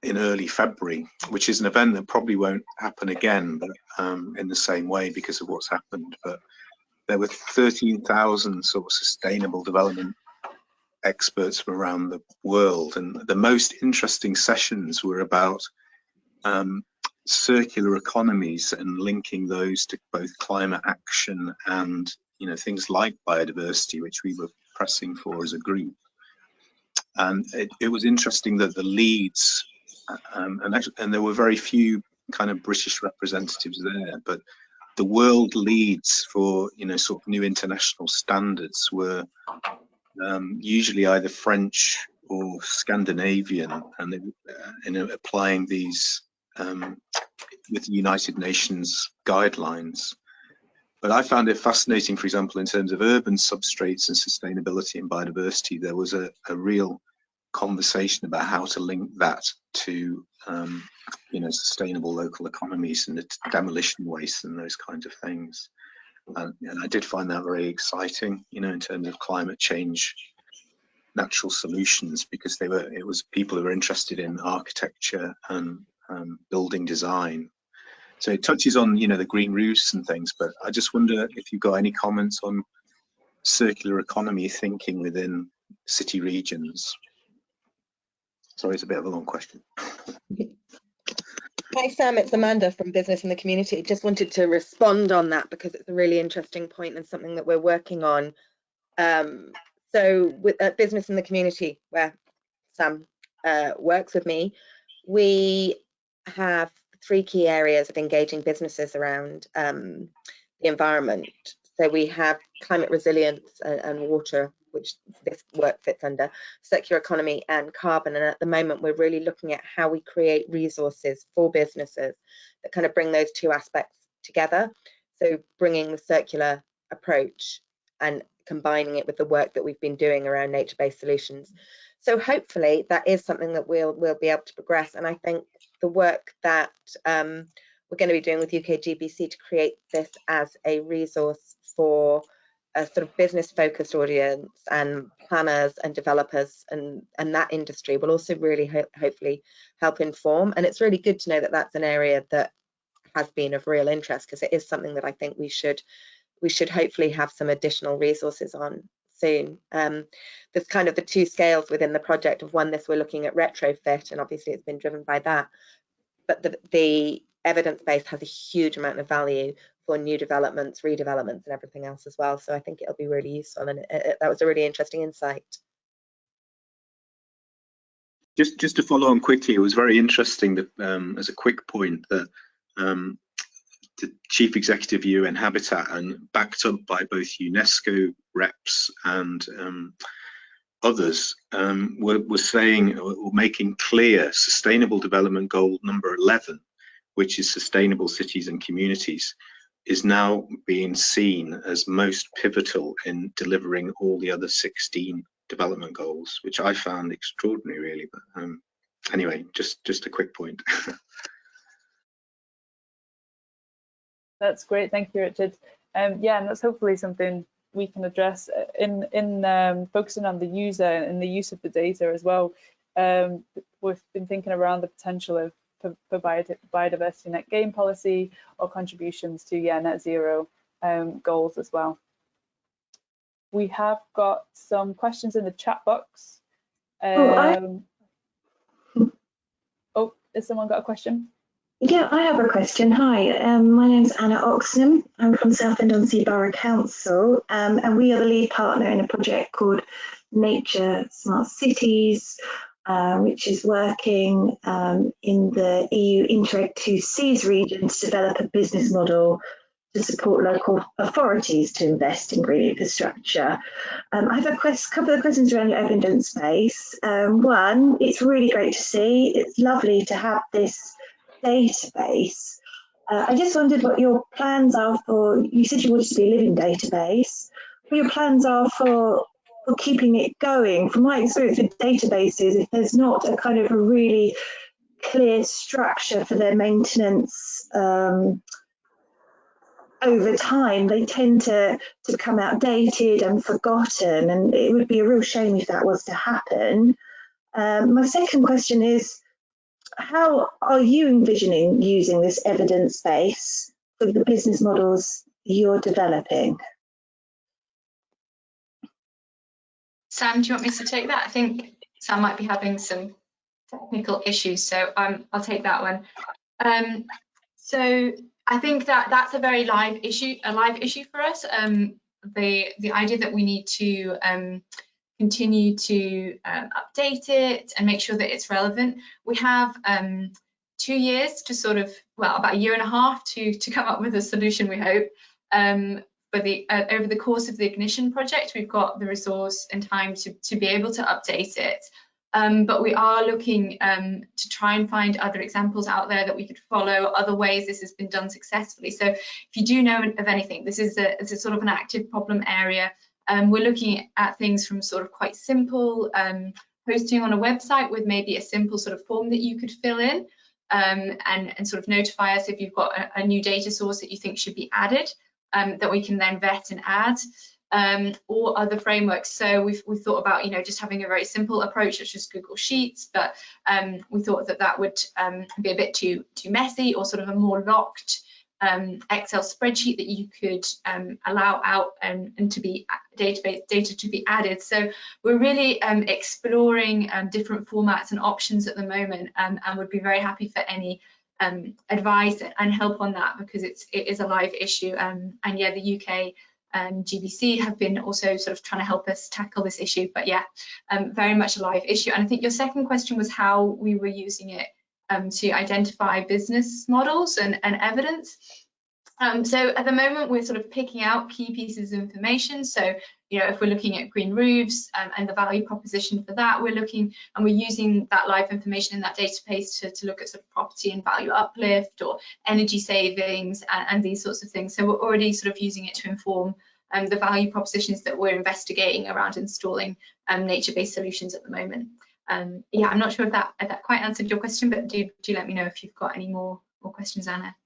in early February, which is an event that probably won't happen again, but in the same way because of what's happened. But there were 13,000 sort of sustainable development experts from around the world, and the most interesting sessions were about circular economies and linking those to both climate action and, you know, things like biodiversity, which we were pressing for as a group. And it was interesting that the leads, and there were very few kind of British representatives there, but the world leads for, you know, sort of new international standards were usually either French or Scandinavian, and they, you know, applying these with the United Nations guidelines. But I found it fascinating, for example, in terms of urban substrates and sustainability and biodiversity, there was a real conversation about how to link that to, you know, sustainable local economies and the demolition waste and those kinds of things. And I did find that very exciting, you know, in terms of climate change, natural solutions, because it was people who were interested in architecture and building design. So it touches on, you know, the green roofs and things, but I just wonder if you've got any comments on circular economy thinking within city regions. Sorry, it's a bit of a long question. Hi Sam, it's Amanda from Business in the Community. Just wanted to respond on that because it's a really interesting point and something that we're working on. So with Business in the Community, where Sam works with me, we have 3 key areas of engaging businesses around the environment. So we have climate resilience and water, which this work fits under, circular economy and carbon. And at the moment, we're really looking at how we create resources for businesses that kind of bring those 2 aspects together. So bringing the circular approach and combining it with the work that we've been doing around nature-based solutions. So hopefully that is something that we'll be able to progress. And I think the work that we're going to be doing with UK GBC to create this as a resource for a sort of business-focused audience and planners and developers and that industry will also really hopefully help inform. And it's really good to know that that's an area that has been of real interest, because it is something that I think we should we should hopefully have some additional resources on soon. There's kind of the two scales within the project of one, this we're looking at retrofit, and obviously it's been driven by that, but the evidence base has a huge amount of value for new developments, redevelopments and everything else as well. So I think it'll be really useful, and that was a really interesting insight. Just to follow on quickly, it was very interesting that as a quick point that the Chief Executive UN Habitat, and backed up by both UNESCO reps and others, were saying or making clear Sustainable Development Goal number 11, which is sustainable cities and communities, is now being seen as most pivotal in delivering all the other 16 development goals, which I found extraordinary, really. But anyway, just a quick point. That's great, thank you, Richard. Yeah, and that's hopefully something we can address in focusing on the user and the use of the data as well. We've been thinking around the potential of for biodiversity net gain policy or contributions to net zero goals as well. We have got some questions in the chat box. Oh, has someone got a question? Yeah, I have a question. Hi, my name's Anna Oxenham. I'm from Southend-on-Sea Borough Council, and we are the lead partner in a project called Nature Smart Cities, which is working in the EU Intricacies region to develop a business model to support local authorities to invest in green infrastructure. I have a couple of questions around your evidence base. One, it's really great to see. It's lovely to have this database. I just wondered what your plans are for, you said you wanted to be a living database, what your plans are for keeping it going. From my experience with databases, if there's not a kind of a really clear structure for their maintenance over time, they tend to become outdated and forgotten, and it would be a real shame if that was to happen. My second question is, how are you envisioning using this evidence base for the business models you're developing? Sam, do you want me to take that? I think Sam might be having some technical issues, so I'll take that one. So I think that's a very live issue for us. The idea that we need to continue to update it and make sure that it's relevant. We have 2 years to sort of, well, about a year and a half to come up with a solution, we hope. But over the course of the Ignition project, we've got the resource and time to be able to update it. But we are looking to try and find other examples out there that we could follow, other ways this has been done successfully. So if you do know of anything, this is a sort of an active problem area. We're looking at things from sort of quite simple posting on a website with maybe a simple sort of form that you could fill in and sort of notify us if you've got a new data source that you think should be added, that we can then vet and add. Or other frameworks. So we've thought about, just having a very simple approach, such as Google Sheets, but we thought that would be a bit too messy, or sort of a more locked Excel spreadsheet that you could allow out and to be data to be added. So we're really exploring different formats and options at the moment, and would be very happy for any advice and help on that, because it is a live issue. And yeah, the UK GBC have been also sort of trying to help us tackle this issue, but yeah, very much a live issue. And I think your second question was how we were using it to identify business models and evidence. So at the moment, we're sort of picking out key pieces of information. So, if we're looking at green roofs and the value proposition for that, we're using that live information in that database to look at sort of property and value uplift or energy savings and these sorts of things. So we're already sort of using it to inform the value propositions that we're investigating around installing nature-based solutions at the moment. Yeah, I'm not sure if that quite answered your question, but do let me know if you've got any more questions, Anna.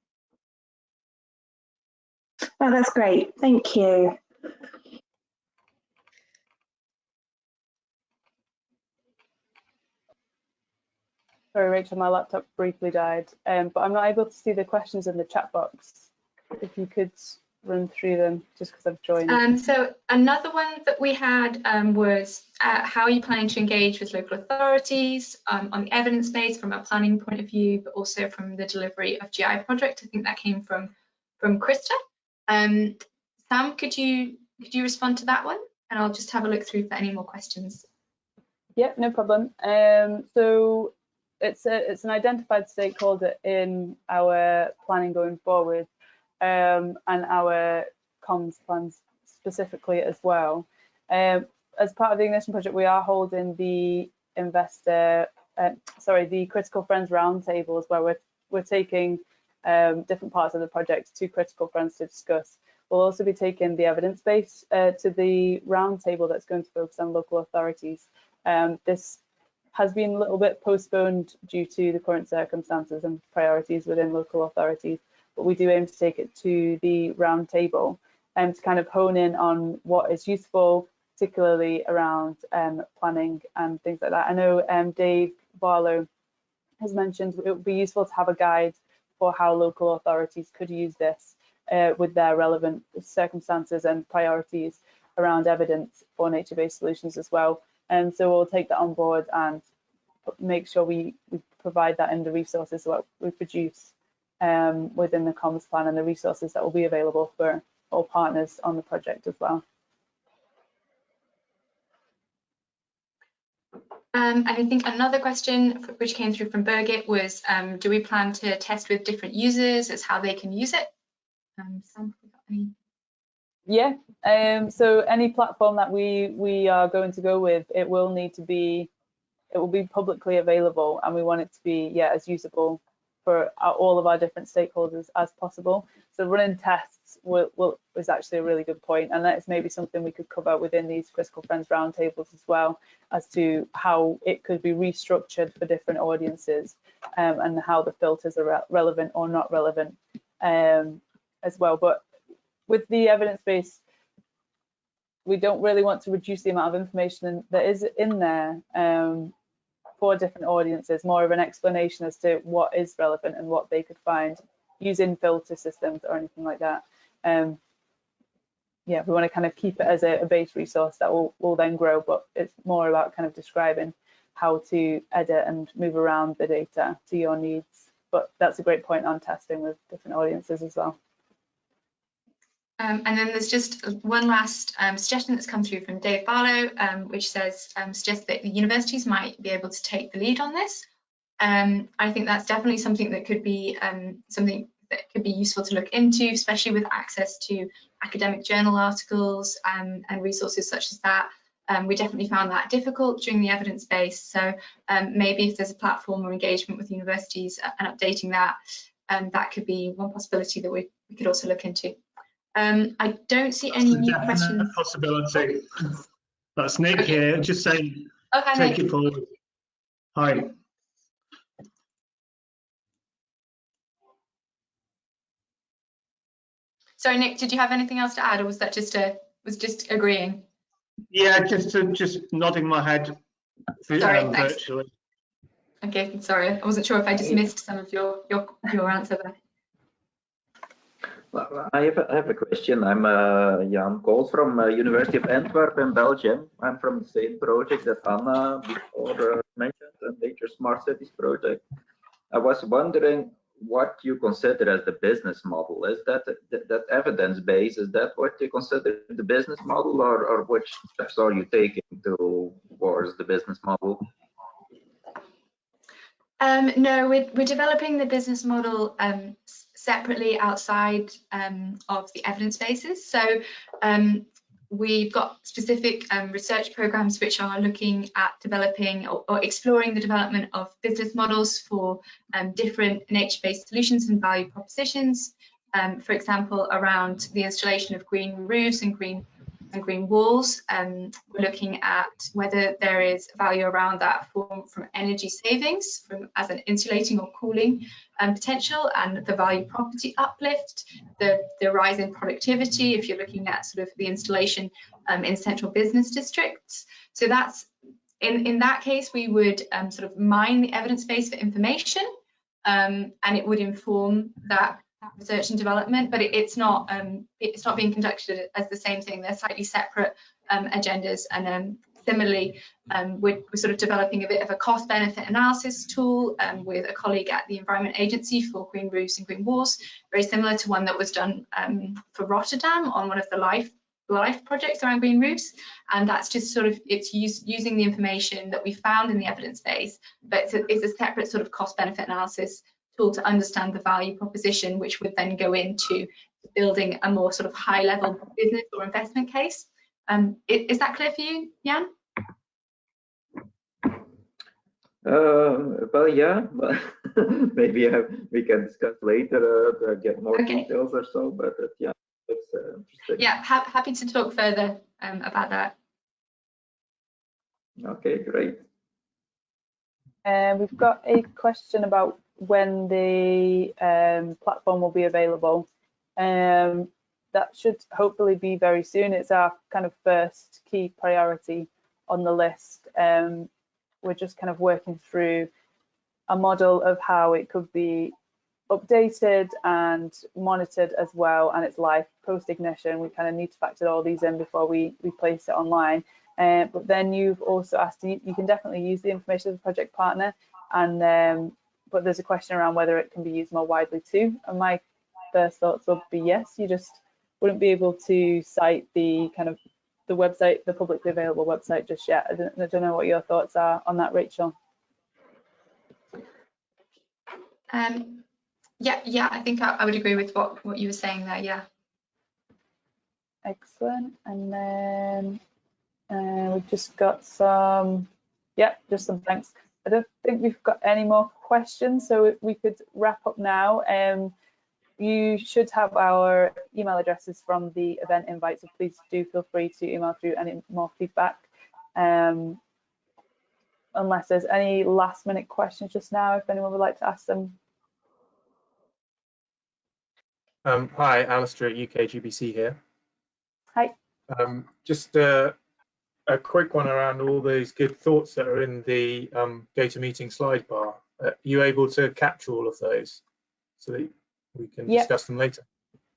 Oh, that's great. Thank you. Sorry, Rachel, my laptop briefly died, but I'm not able to see the questions in the chat box. If you could run through them just because I've joined. So another one that we had was how are you planning to engage with local authorities on the evidence base from a planning point of view, but also from the delivery of GI project. I think that came from Krista. Sam, could you respond to that one? And I'll just have a look through for any more questions. Yeah, no problem. So it's an identified stakeholder in our planning going forward, and our comms plans specifically as well. As part of the Ignition project, we are holding the the Critical Friends Roundtables, where we're taking different parts of the project to Critical Friends to discuss. We'll also be taking the evidence base to the roundtable that's going to focus on local authorities. This has been a little bit postponed due to the current circumstances and priorities within local authorities, but we do aim to take it to the roundtable and to kind of hone in on what is useful, particularly around planning and things like that. I know Dave Barlow has mentioned it would be useful to have a guide for how local authorities could use this with their relevant circumstances and priorities around evidence for nature-based solutions as well. And so we'll take that on board and make sure we provide that in the resources that we produce within the comms plan and the resources that will be available for all partners on the project as well. And I think another question which came through from Birgit was, do we plan to test with different users as how they can use it? Sam, Yeah, so any platform that we are going to go with, it will be publicly available, and we want it to be as usable for all of our different stakeholders as possible. So running tests is actually a really good point, and that's maybe something we could cover within these Critical Friends roundtables as well, as to how it could be restructured for different audiences, and how the filters are relevant or not relevant as well. But with the evidence base, we don't really want to reduce the amount of information that is in there for different audiences, more of an explanation as to what is relevant and what they could find using filter systems or anything like that. Yeah, we want to kind of keep it as a base resource that will then grow, but it's more about kind of describing how to edit and move around the data to your needs. But that's a great point on testing with different audiences as well. And then there's just one last suggestion that's come through from Dave Barlow, which suggests that the universities might be able to take the lead on this. I think that's definitely something that could be useful to look into, especially with access to academic journal articles and resources such as that. We definitely found that difficult during the evidence base. So maybe if there's a platform or engagement with universities and updating that, that could be one possibility that we could also look into. I don't see any new questions. Possibility. That's Nick here. Just saying, okay, take Nick. it forward. Hi. Sorry, Nick, did you have anything else to add, or was that just agreeing? Yeah, just nodding my head virtually. Okay, sorry, I wasn't sure if I just missed some of your answer there. Well, I have a question. I'm Jan Kool from University of Antwerp in Belgium. I'm from the same project that Anna before mentioned, the Nature Smart Cities project. I was wondering what you consider as the business model. Is that evidence base? Is that what you consider the business model, or which steps are you taking towards the business model? No, we're developing the business model separately outside of the evidence bases. So we've got specific research programs which are looking at developing or exploring the development of business models for different nature-based solutions and value propositions. For example, around the installation of green roofs and green walls. We're looking at whether there is value around that from energy savings, as an insulating or cooling potential, and the value property uplift, the rise in productivity if you're looking at sort of the installation in central business districts. So that's in that case we would sort of mine the evidence base for information, and it would inform that research and development, but it's not being conducted as the same thing. They're slightly separate agendas, and similarly, we're sort of developing a bit of a cost-benefit analysis tool with a colleague at the Environment Agency for Greenroofs and Greenwalls, very similar to one that was done for Rotterdam on one of the life projects around green roofs, and that's just sort of using the information that we found in the evidence base, but it's a separate sort of cost-benefit analysis tool to understand the value proposition, which would then go into building a more sort of high-level business or investment case. Is that clear for you, Jan? Well, yeah, but maybe we can discuss later to get more details or so. But yeah, it's interesting. Yeah, happy to talk further about that. Okay, great. We've got a question about when the platform will be available. That should hopefully be very soon. It's our kind of first key priority on the list. We're just kind of working through a model of how it could be updated and monitored as well, and it's live post-ignition. We kind of need to factor all these in before we place it online. But then you've also asked, you can definitely use the information of the project partner, and but there's a question around whether it can be used more widely too. And my first thoughts would be yes, you just wouldn't be able to cite the kind of the website, the publicly available website just yet. I don't know what your thoughts are on that, Rachel. Yeah, I think I would agree with what you were saying there. Yeah. Excellent. And then we've just got some, just some thanks. I don't think we've got any more questions, so we could wrap up now. You should have our email addresses from the event invite, so please do feel free to email through any more feedback. Unless there's any last minute questions just now, if anyone would like to ask them. Hi, Alistair at UKGBC here. Hi. Just a quick one around all those good thoughts that are in the go to meeting slide bar. Are you able to capture all of those so that we can discuss them later?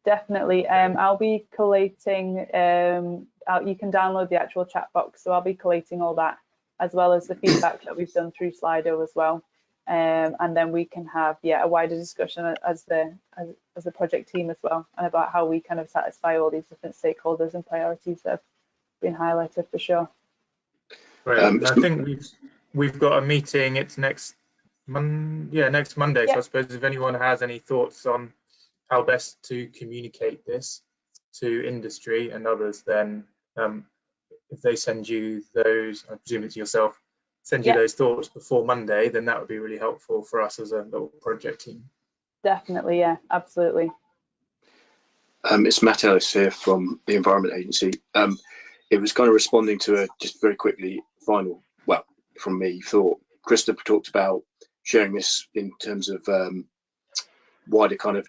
Definitely. I'll be collating, you can download the actual chat box, so I'll be collating all that as well as the feedback that we've done through Slido as well. And then we can have a wider discussion as the project team as well, and about how we kind of satisfy all these different stakeholders and priorities that have been highlighted for sure. Right. I think we've got a meeting. It's next Monday. So I suppose if anyone has any thoughts on how best to communicate this to industry and others, then if they send you those, I presume it's yourself, send you those thoughts before Monday, then that would be really helpful for us as a little project team. Definitely, yeah, absolutely. It's Matt Ellis here from the Environment Agency. It was kind of responding to just very quickly final, well, from me, thought. Christopher talked about sharing this in terms of wider kind of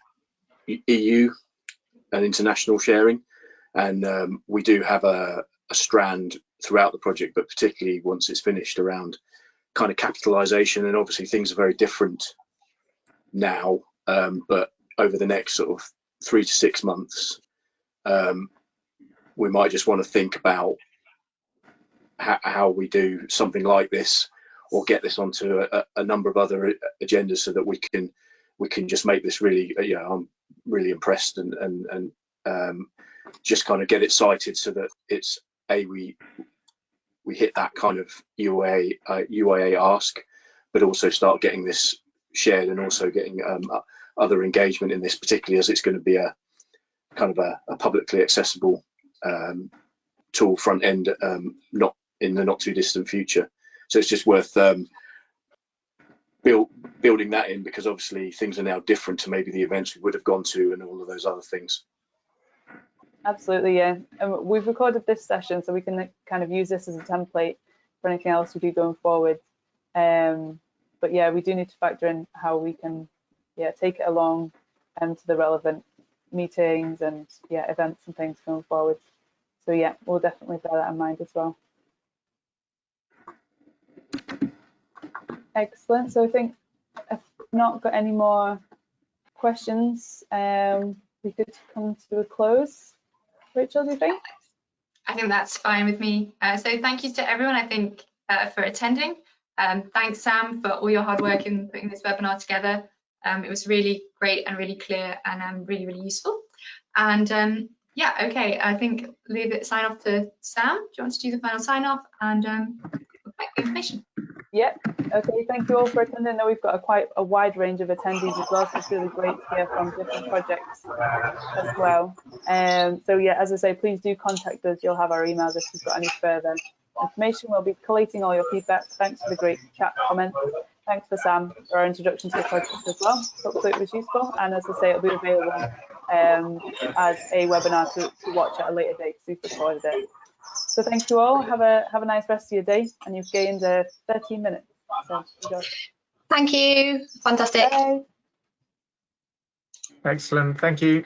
EU and international sharing, and we do have a strand throughout the project, but particularly once it's finished, around kind of capitalization. And obviously things are very different now, but over the next sort of 3 to 6 months, we might just want to think about how we do something like this, or get this onto a number of other agendas, so that we can just make this really, I'm really impressed, and just kind of get it cited, so that it's we hit that kind of UAA ask, but also start getting this shared, and also getting other engagement in this, particularly as it's going to be a kind of a publicly accessible tool front end, not in the not too distant future. So it's just worth building that in, because obviously things are now different to maybe the events we would have gone to, and all of those other things. Absolutely, yeah. And we've recorded this session, so we can kind of use this as a template for anything else we do going forward. But yeah, we do need to factor in how we can take it along to the relevant meetings and events and things going forward. So yeah, we'll definitely bear that in mind as well. Excellent. So I think I've not got any more questions, we could come to a close. Rachel, do you think? I think that's fine with me. So thank you to everyone, I think, for attending. Thanks, Sam, for all your hard work in putting this webinar together. It was really great and really clear and really, really useful. And yeah, okay, I think sign off to Sam. Do you want to do the final sign off and collect the information? Yeah, okay, thank you all for attending. I know we've got quite a wide range of attendees as well, so it's really great to hear from different projects as well. So yeah, as I say, please do contact us. You'll have our emails if you've got any further information. We'll be collating all your feedback. Thanks for the great chat comments. Thanks for Sam for our introduction to the project as well. Hopefully it was useful, and as I say, it'll be available as a webinar to watch at a later date, so we've recorded it. So thank you all. Have a nice rest of your day, and you've gained 13 minutes. So enjoy. Thank you. Fantastic. Bye. Excellent. Thank you.